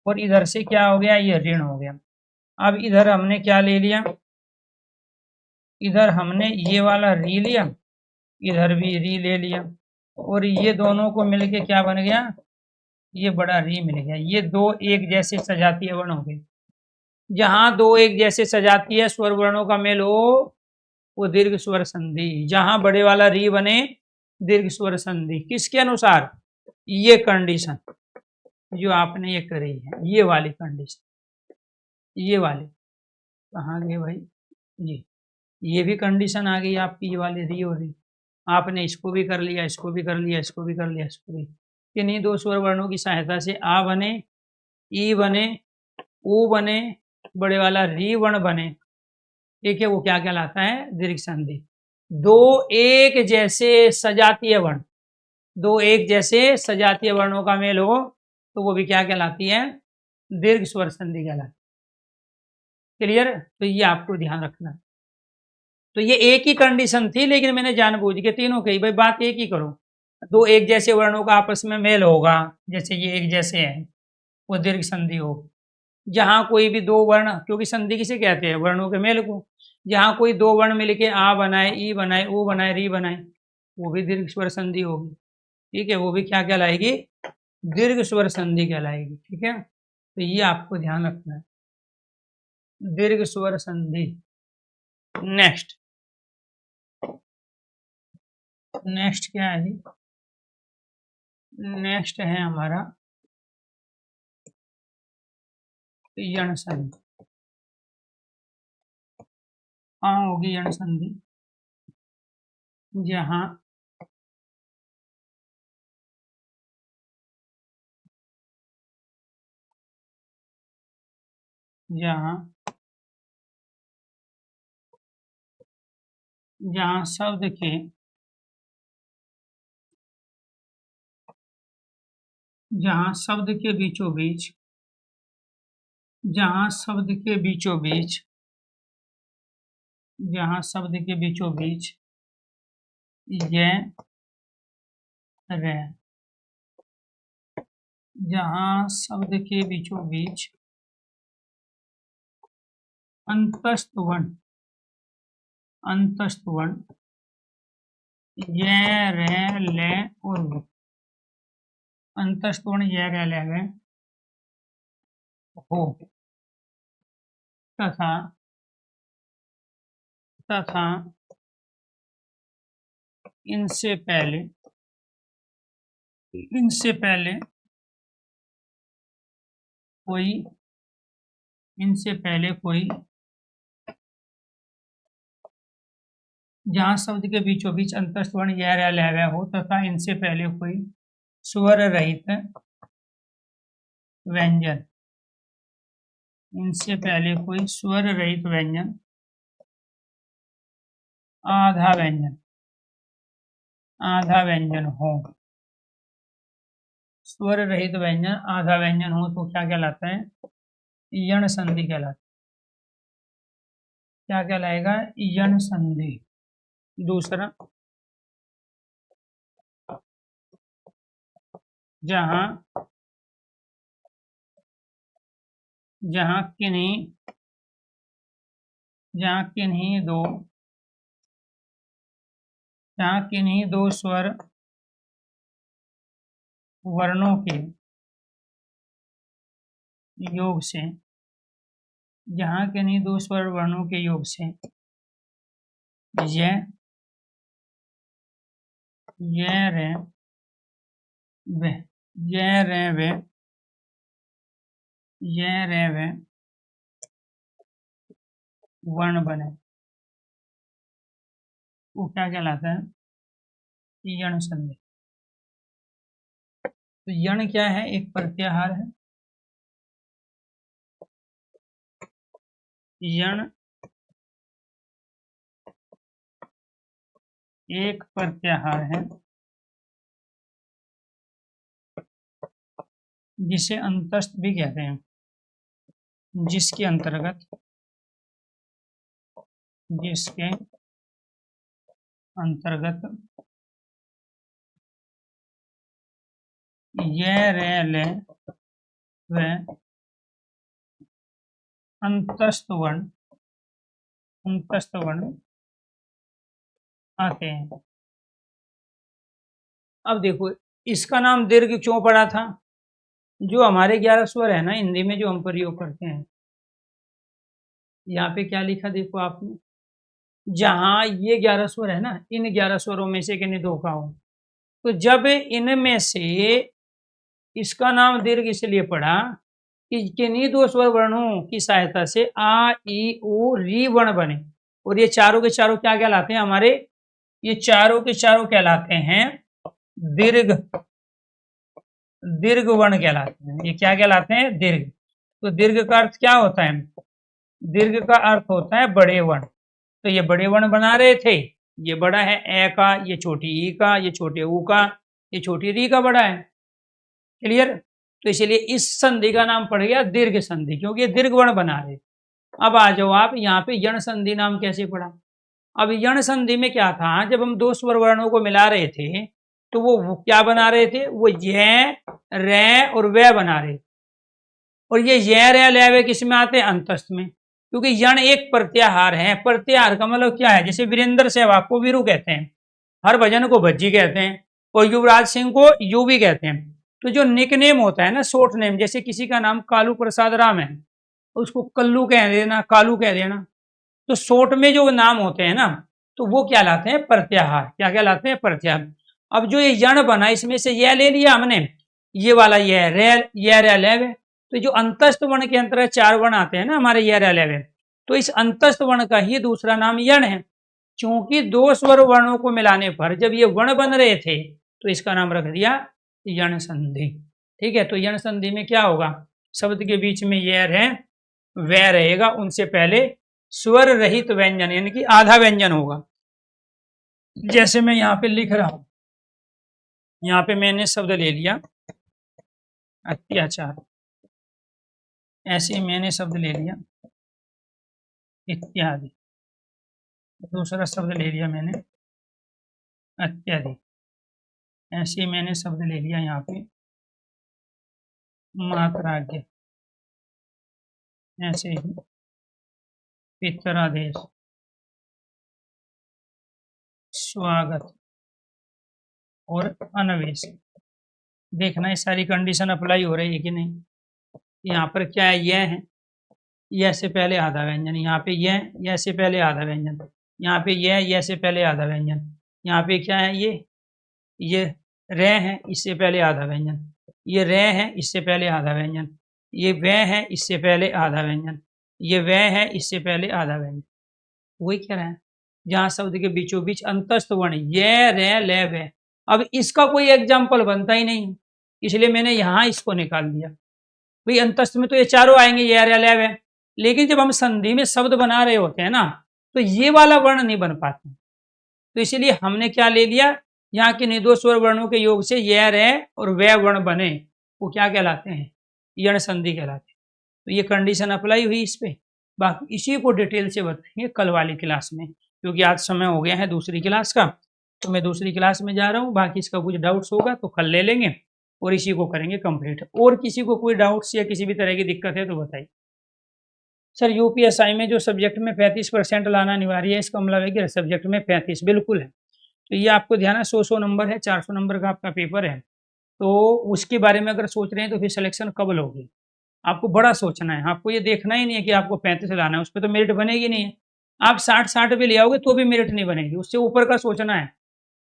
और इधर से क्या हो गया, ये ऋण हो गया। अब इधर हमने क्या ले लिया, इधर हमने ये वाला री लिया, इधर भी री ले लिया, और ये दोनों को मिलके क्या बन गया, ये बड़ा री मिल गया। ये दो एक जैसे सजातीय वर्ण हो गए। जहां दो एक जैसे सजातीय स्वर वर्णों का मेल हो वो दीर्घ स्वर संधि। जहां बड़े वाला री बने दीर्घ स्वर संधि। किसके अनुसार, ये कंडीशन जो आपने ये करी है, ये वाली कंडीशन, ये वाली कहाँ गए भाई, ये भी कंडीशन आ गई आपकी, ये वाली री और री। आपने इसको भी कर लिया, इसको भी कर लिया, इसको भी कर लिया, इसको भी। किन्हीं दो स्वर वर्णों की सहायता से आ बने, ई बने, ऊ बने, बड़े वाला री वर्ण बने, ठीक है, वो क्या कहलाता है, दीर्घ संधि। दो एक जैसे सजातीय वर्ण, दो एक जैसे सजातीय वर्णों का मेल हो तो वो भी क्या कहलाती है, दीर्घ स्वर संधि कहलाती है। क्लियर, तो ये आपको ध्यान रखना है। तो ये एक ही कंडीशन थी, लेकिन मैंने जानबूझ के तीनों कही, भाई बात एक ही करो। दो एक जैसे वर्णों का आपस में मेल होगा, जैसे ये एक जैसे है, वो दीर्घ संधि हो। जहां कोई भी दो वर्ण, क्योंकि संधि किसे कहते हैं, वर्णों के मेल को। जहां कोई दो वर्ण मिलके आ बनाए, ई बनाए, ऊ बनाए, री बनाए, वो भी दीर्घ स्वर संधि होगी। ठीक है, वो भी क्या कहलाएगी, दीर्घ स्वर संधि कहलाएगी। ठीक है, तो ये आपको ध्यान रखना है, दीर्घ स्वर संधि। नेक्स्ट, नेक्स्ट क्या है जी, नेक्स्ट है हमारा यण संधि। कहाँ होगी यण संधि, जहां जहां जहां शब्द के जहां शब्द के बीचों बीच, जहां शब्द के बीचों बीच, जहां शब्द के बीचों बीच ये रे, जहां शब्द के बीचों बीच अंतस्थ वर्ण, अंतस्थ वर्ण ये रे ले और वे, अंतस्थ वर्ण ये रे ले वे हो, तथा तथा इनसे पहले, इनसे पहले कोई, इनसे पहले कोई, जहां शब्द के बीचों बीच अंतस्थ वर्ण यह रे ले वे हो तथा इनसे पहले कोई स्वर रहित व्यंजन, इनसे पहले कोई स्वर रहित व्यंजन, आधा व्यंजन, आधा व्यंजन हो, स्वर रहित व्यंजन आधा व्यंजन हो तो क्या कहलाता है, यण संधि कहलाता है। क्या कहलाएगा, यण संधि। दूसरा, जहां जहां किन्हीं जहां किन्हीं दो जहां किन्हीं दो स्वर वर्णों के योग से, जहां किन्हीं दो स्वर वर्णों के योग से ये रे वे, ये रे वे, ये रे वे वर्ण बने, वो क्या कहलाता है, यण संधि। तो यण क्या है, एक प्रत्याहार है। यण एक प्रत्याहार है जिसे अंतस्थ भी कहते हैं, जिसके अंतर्गत, जिसके अंतर्गत ये रे ले व अंतस्थ वर्ण आते हैं। अब देखो इसका नाम दीर्घ क्यों पड़ा था? जो हमारे 11 स्वर है ना हिंदी में जो हम प्रयोग करते हैं, यहाँ पे क्या लिखा देखो आपने, जहां ये 11 स्वर है ना, इन 11 स्वरों में से किन्हीं दो का हो, तो जब इनमें से इसका नाम दीर्घ इसलिए पड़ा कि किन्हीं दो स्वर वर्णों की सहायता से आ ई उ री वर्ण बने, और ये चारों के चारों क्या कहलाते हैं हमारे, ये चारों के चारों कहलाते हैं दीर्घ, दीर्घ वर्ण कहलाते हैं। ये क्या कहलाते हैं? दीर्घ। तो दीर्घ का अर्थ क्या होता है? दीर्घ का अर्थ होता है बड़े वर्ण। तो ये बड़े वर्ण बना रहे थे, ये बड़ा है ए का, ये छोटी ई का, ये छोटे ऊ का, ये छोटी री का बड़ा है। क्लियर? तो इसलिए इस संधि का नाम पड़ गया दीर्घ संधि, क्योंकि ये दीर्घ वर्ण बना रहे। अब आ जाओ आप यहाँ पे यण संधि नाम कैसे पड़ा? अब यण संधि में क्या था, जब हम दो स्वर वर्णों को मिला रहे थे तो वो क्या बना रहे थे, वो ये रे और वे बना रहे। और ये रे ले वे किस में आते हैं? अंतस्थ में, क्योंकि यण एक प्रत्याहार है। प्रत्याहार का मतलब क्या है? जैसे वीरेंद्र सहवाग को वीरू कहते हैं, हरभजन को भज्जी कहते हैं, और युवराज सिंह को यू भी कहते हैं। तो जो निकनेम होता है ना, शॉर्ट नेम, जैसे किसी का नाम कालू प्रसाद राम है, उसको कल्लू कह देना, कालू कह देना, तो शॉर्ट में जो नाम होते हैं ना, तो वो क्या लाते हैं? प्रत्याहार। क्या कहलाते हैं? प्रत्याहार। अब जो ये यण बना, इसमें से यह ले लिया हमने, ये वाला ये रे ले वे। तो जो अंतस्थ वर्ण के अंतर्गत चार वर्ण आते हैं ना हमारे ये रे ले वे, तो इस अंतस्थ वर्ण का ही दूसरा नाम यण है। क्योंकि दो स्वर वर्णों को मिलाने पर जब ये वर्ण बन रहे थे, तो इसका नाम रख दिया यण संधि। ठीक है? तो यण संधि में क्या होगा? शब्द के बीच में ये है वह रहेगा, उनसे पहले स्वर रहित व्यंजन यानी कि आधा व्यंजन होगा। जैसे मैं यहाँ पे लिख रहा हूं, यहाँ पे मैंने शब्द ले लिया अत्याचार, ऐसे मैंने शब्द ले लिया इत्यादि, दूसरा शब्द ले लिया मैंने अत्यधिक, ऐसे मैंने शब्द ले लिया यहाँ पे मात्राज्ञ, ऐसे ही पितरादेश, स्वागत और अनवेश। देखना ये सारी कंडीशन अप्लाई हो रही है कि नहीं। यहाँ पर क्या है? यह है, यह से पहले आधा व्यंजन, यहाँ पे यह से पहले आधा व्यंजन, यहाँ पे यह से पहले आधा व्यंजन, यहाँ पे क्या है? ये रे है, इससे पहले आधा व्यंजन, ये रे है, इससे पहले आधा व्यंजन, ये वह है, इससे पहले आधा व्यंजन, ये वह है, इससे पहले आधा व्यंजन। वही कह रहा है, जहाँ शब्द के बीचों बीच अंतस्थ वर्ण ये रे ले वे। अब इसका कोई एग्जाम्पल बनता ही नहीं, इसलिए मैंने यहाँ इसको निकाल दिया। भाई अंतस्थ में तो ये चारों आएंगे, ये रे ले वे, लेकिन जब हम संधि में शब्द बना रहे होते हैं ना, तो ये वाला वर्ण नहीं बन पाते। तो इसलिए हमने क्या ले लिया, यहाँ के निदो स्वर वर्णों के योग से ये रे और वे वर्ण बने, वो क्या कहलाते हैं? यण संधि कहलाते हैं। तो ये कंडीशन अप्लाई हुई इस पे। बाकी इसी को डिटेल से बताएंगे कल वाली क्लास में, क्योंकि आज समय हो गया है दूसरी क्लास का, तो मैं दूसरी क्लास में जा रहा हूँ। बाकी इसका कुछ डाउट्स होगा तो कल ले लेंगे और इसी को करेंगे कंप्लीट। और किसी को कोई डाउट्स या किसी भी तरह की दिक्कत है तो बताइए। सर यूपीएसआई में जो सब्जेक्ट में 35% लाना अनिवार्य है, इसका मतलब है कि सब्जेक्ट में 35 बिल्कुल है। तो ये आपको ध्यान है, 100 नंबर है, 400 नंबर का आपका पेपर है। तो उसके बारे में अगर सोच रहे हैं तो फिर सिलेक्शन कब लोगे? आपको बड़ा सोचना है, आपको ये देखना ही नहीं है कि आपको 35 लाना है, उस पर तो मेरिट बनेगी नहीं है। आप 60 भी ले आओगे तो भी मेरिट नहीं बनेगी, उससे ऊपर का सोचना है।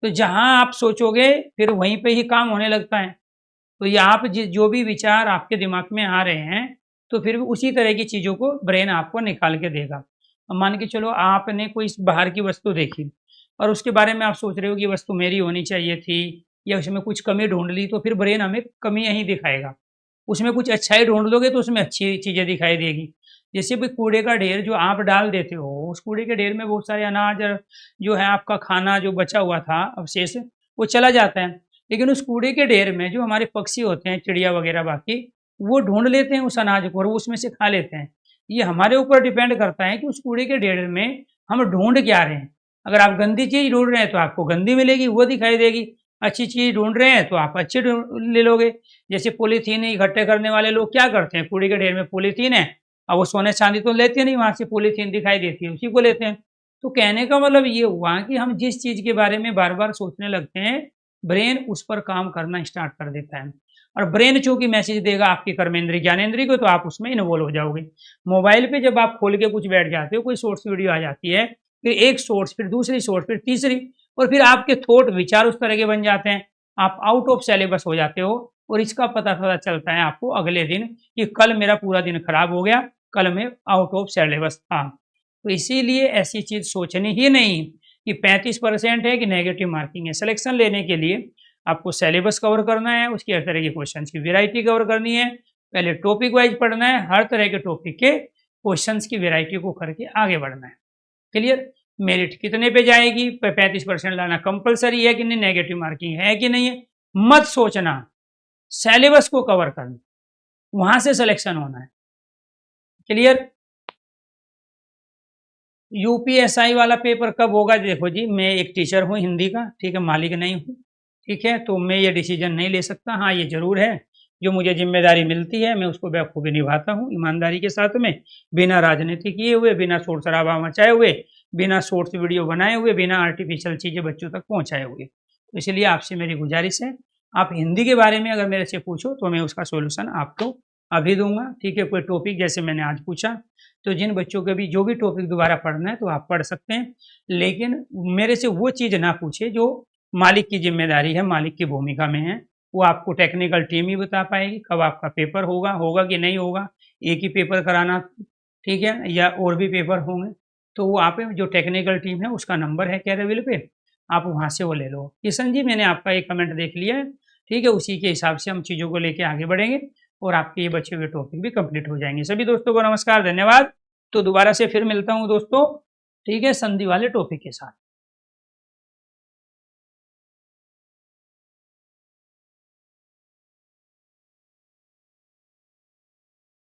तो जहां आप सोचोगे फिर वहीं पे ही काम होने लगता है। तो ये आप जो भी विचार आपके दिमाग में आ रहे हैं, तो फिर उसी तरह की चीज़ों को ब्रेन आपको निकाल के देगा। अब मान के चलो आपने कोई बाहर की वस्तु देखी और उसके बारे में आप सोच रहे हो कि वस्तु मेरी होनी चाहिए थी या उसमें कुछ कमी ढूंढ ली, तो फिर ब्रेन हमें कमियां ही दिखाएगा। उसमें कुछ अच्छाई ढूंढ लोगे तो उसमें अच्छी चीज़ें दिखाई देगी। जैसे भी कूड़े का ढेर जो आप डाल देते हो, उस कूड़े के ढेर में बहुत सारे अनाज जो है आपका खाना जो बचा हुआ था अवशेष, वो चला जाता है। लेकिन उस कूड़े के ढेर में जो हमारे पक्षी होते हैं, चिड़िया वगैरह बाकी, वो ढूंढ लेते हैं उस अनाज को और वो उसमें से खा लेते हैं। ये हमारे ऊपर डिपेंड करता है कि उस कूड़े के ढेर में हम ढूंढ क्या रहे हैं। अगर आप गंदी चीज ढूंढ रहे हैं तो आपको गंदी मिलेगी, वो दिखाई देगी। अच्छी चीज ढूंढ रहे हैं तो आप अच्छी ले लोगे। जैसे पॉलीथीन इकट्ठे करने वाले लोग क्या करते हैं, कूड़े के ढेर में पॉलीथीन है, अब वो सोने चांदी तो लेते नहीं, वहां से पॉलीथीन दिखाई देती है उसी को लेते हैं। तो कहने का मतलब ये हुआ कि हम जिस चीज के बारे में बार बार सोचने लगते हैं, ब्रेन उस पर काम करना स्टार्ट कर देता है, और ब्रेन चूंकि मैसेज देगा आपकी कर्मेंद्री ज्ञानेंद्री को, तो आप उसमें इन्वॉल्व हो जाओगे। मोबाइल पे जब आप खोल के कुछ बैठ जाते हो, कोई शॉर्ट्स वीडियो आ जाती है, फिर एक शॉर्ट्स, फिर दूसरी शॉर्ट्स, फिर तीसरी, और फिर आपके थॉट विचार उस तरह के बन जाते हैं, आप आउट ऑफ सिलेबस हो जाते हो। और इसका पता चलता है आपको अगले दिन कि कल मेरा पूरा दिन खराब हो गया, कल मैं आउट ऑफ सिलेबस था। तो इसीलिए ऐसी चीज सोचनी ही नहीं कि 35% है कि नेगेटिव मार्किंग है। सिलेक्शन लेने के लिए आपको सिलेबस कवर करना है, उसकी हर तरह के क्वेश्चन की वैरायटी कवर करनी है, पहले टॉपिक वाइज पढ़ना है, हर तरह के टॉपिक के क्वेश्चन की वैरायटी को करके आगे बढ़ना है। क्लियर? मेरिट कितने पे जाएगी, 35% लाना कंपलसरी है कि नहीं, नेगेटिव मार्किंग है कि नहीं है, मत सोचना, सिलेबस को कवर करना, वहां से सिलेक्शन होना है। क्लियर? यूपीएसआई वाला पेपर कब होगा? देखो जी, मैं एक टीचर हूँ हिंदी का, ठीक है, मालिक नहीं हूँ, ठीक है, तो मैं ये डिसीजन नहीं ले सकता। हाँ, ये जरूर है, जो मुझे जिम्मेदारी मिलती है मैं उसको बखूबी निभाता हूँ ईमानदारी के साथ में, बिना राजनीति किए हुए, बिना शोर शराबा मचाए हुए, बिना शॉर्ट्स वीडियो बनाए हुए, बिना आर्टिफिशियल चीज़ें बच्चों तक पहुँचाए हुए। तो इसलिए आपसे मेरी गुजारिश है, आप हिंदी के बारे में अगर मेरे से पूछो तो मैं उसका सोल्यूशन आपको अभी दूंगा, ठीक है। कोई टॉपिक जैसे मैंने आज पूछा, तो जिन बच्चों के भी जो भी टॉपिक दोबारा पढ़ना है तो आप पढ़ सकते हैं, लेकिन मेरे से वो चीज़ ना पूछे जो मालिक की जिम्मेदारी है, मालिक की भूमिका में है। वो आपको टेक्निकल टीम ही बता पाएगी कब आपका पेपर होगा, होगा कि नहीं होगा, एक ही पेपर कराना, ठीक है, या और भी पेपर होंगे। तो वो आप जो टेक्निकल टीम है उसका नंबर है कैरेविल पे, आप वहाँ से वो ले लो। किशन जी, मैंने आपका एक कमेंट देख लिया है, ठीक है, उसी के हिसाब से हम चीज़ों को लेके आगे बढ़ेंगे और आपके ये बचे हुए टॉपिक भी कंप्लीट हो जाएंगे। सभी दोस्तों को नमस्कार, धन्यवाद। तो दोबारा से फिर मिलता हूँ दोस्तों, ठीक है, संधि वाले टॉपिक के साथ।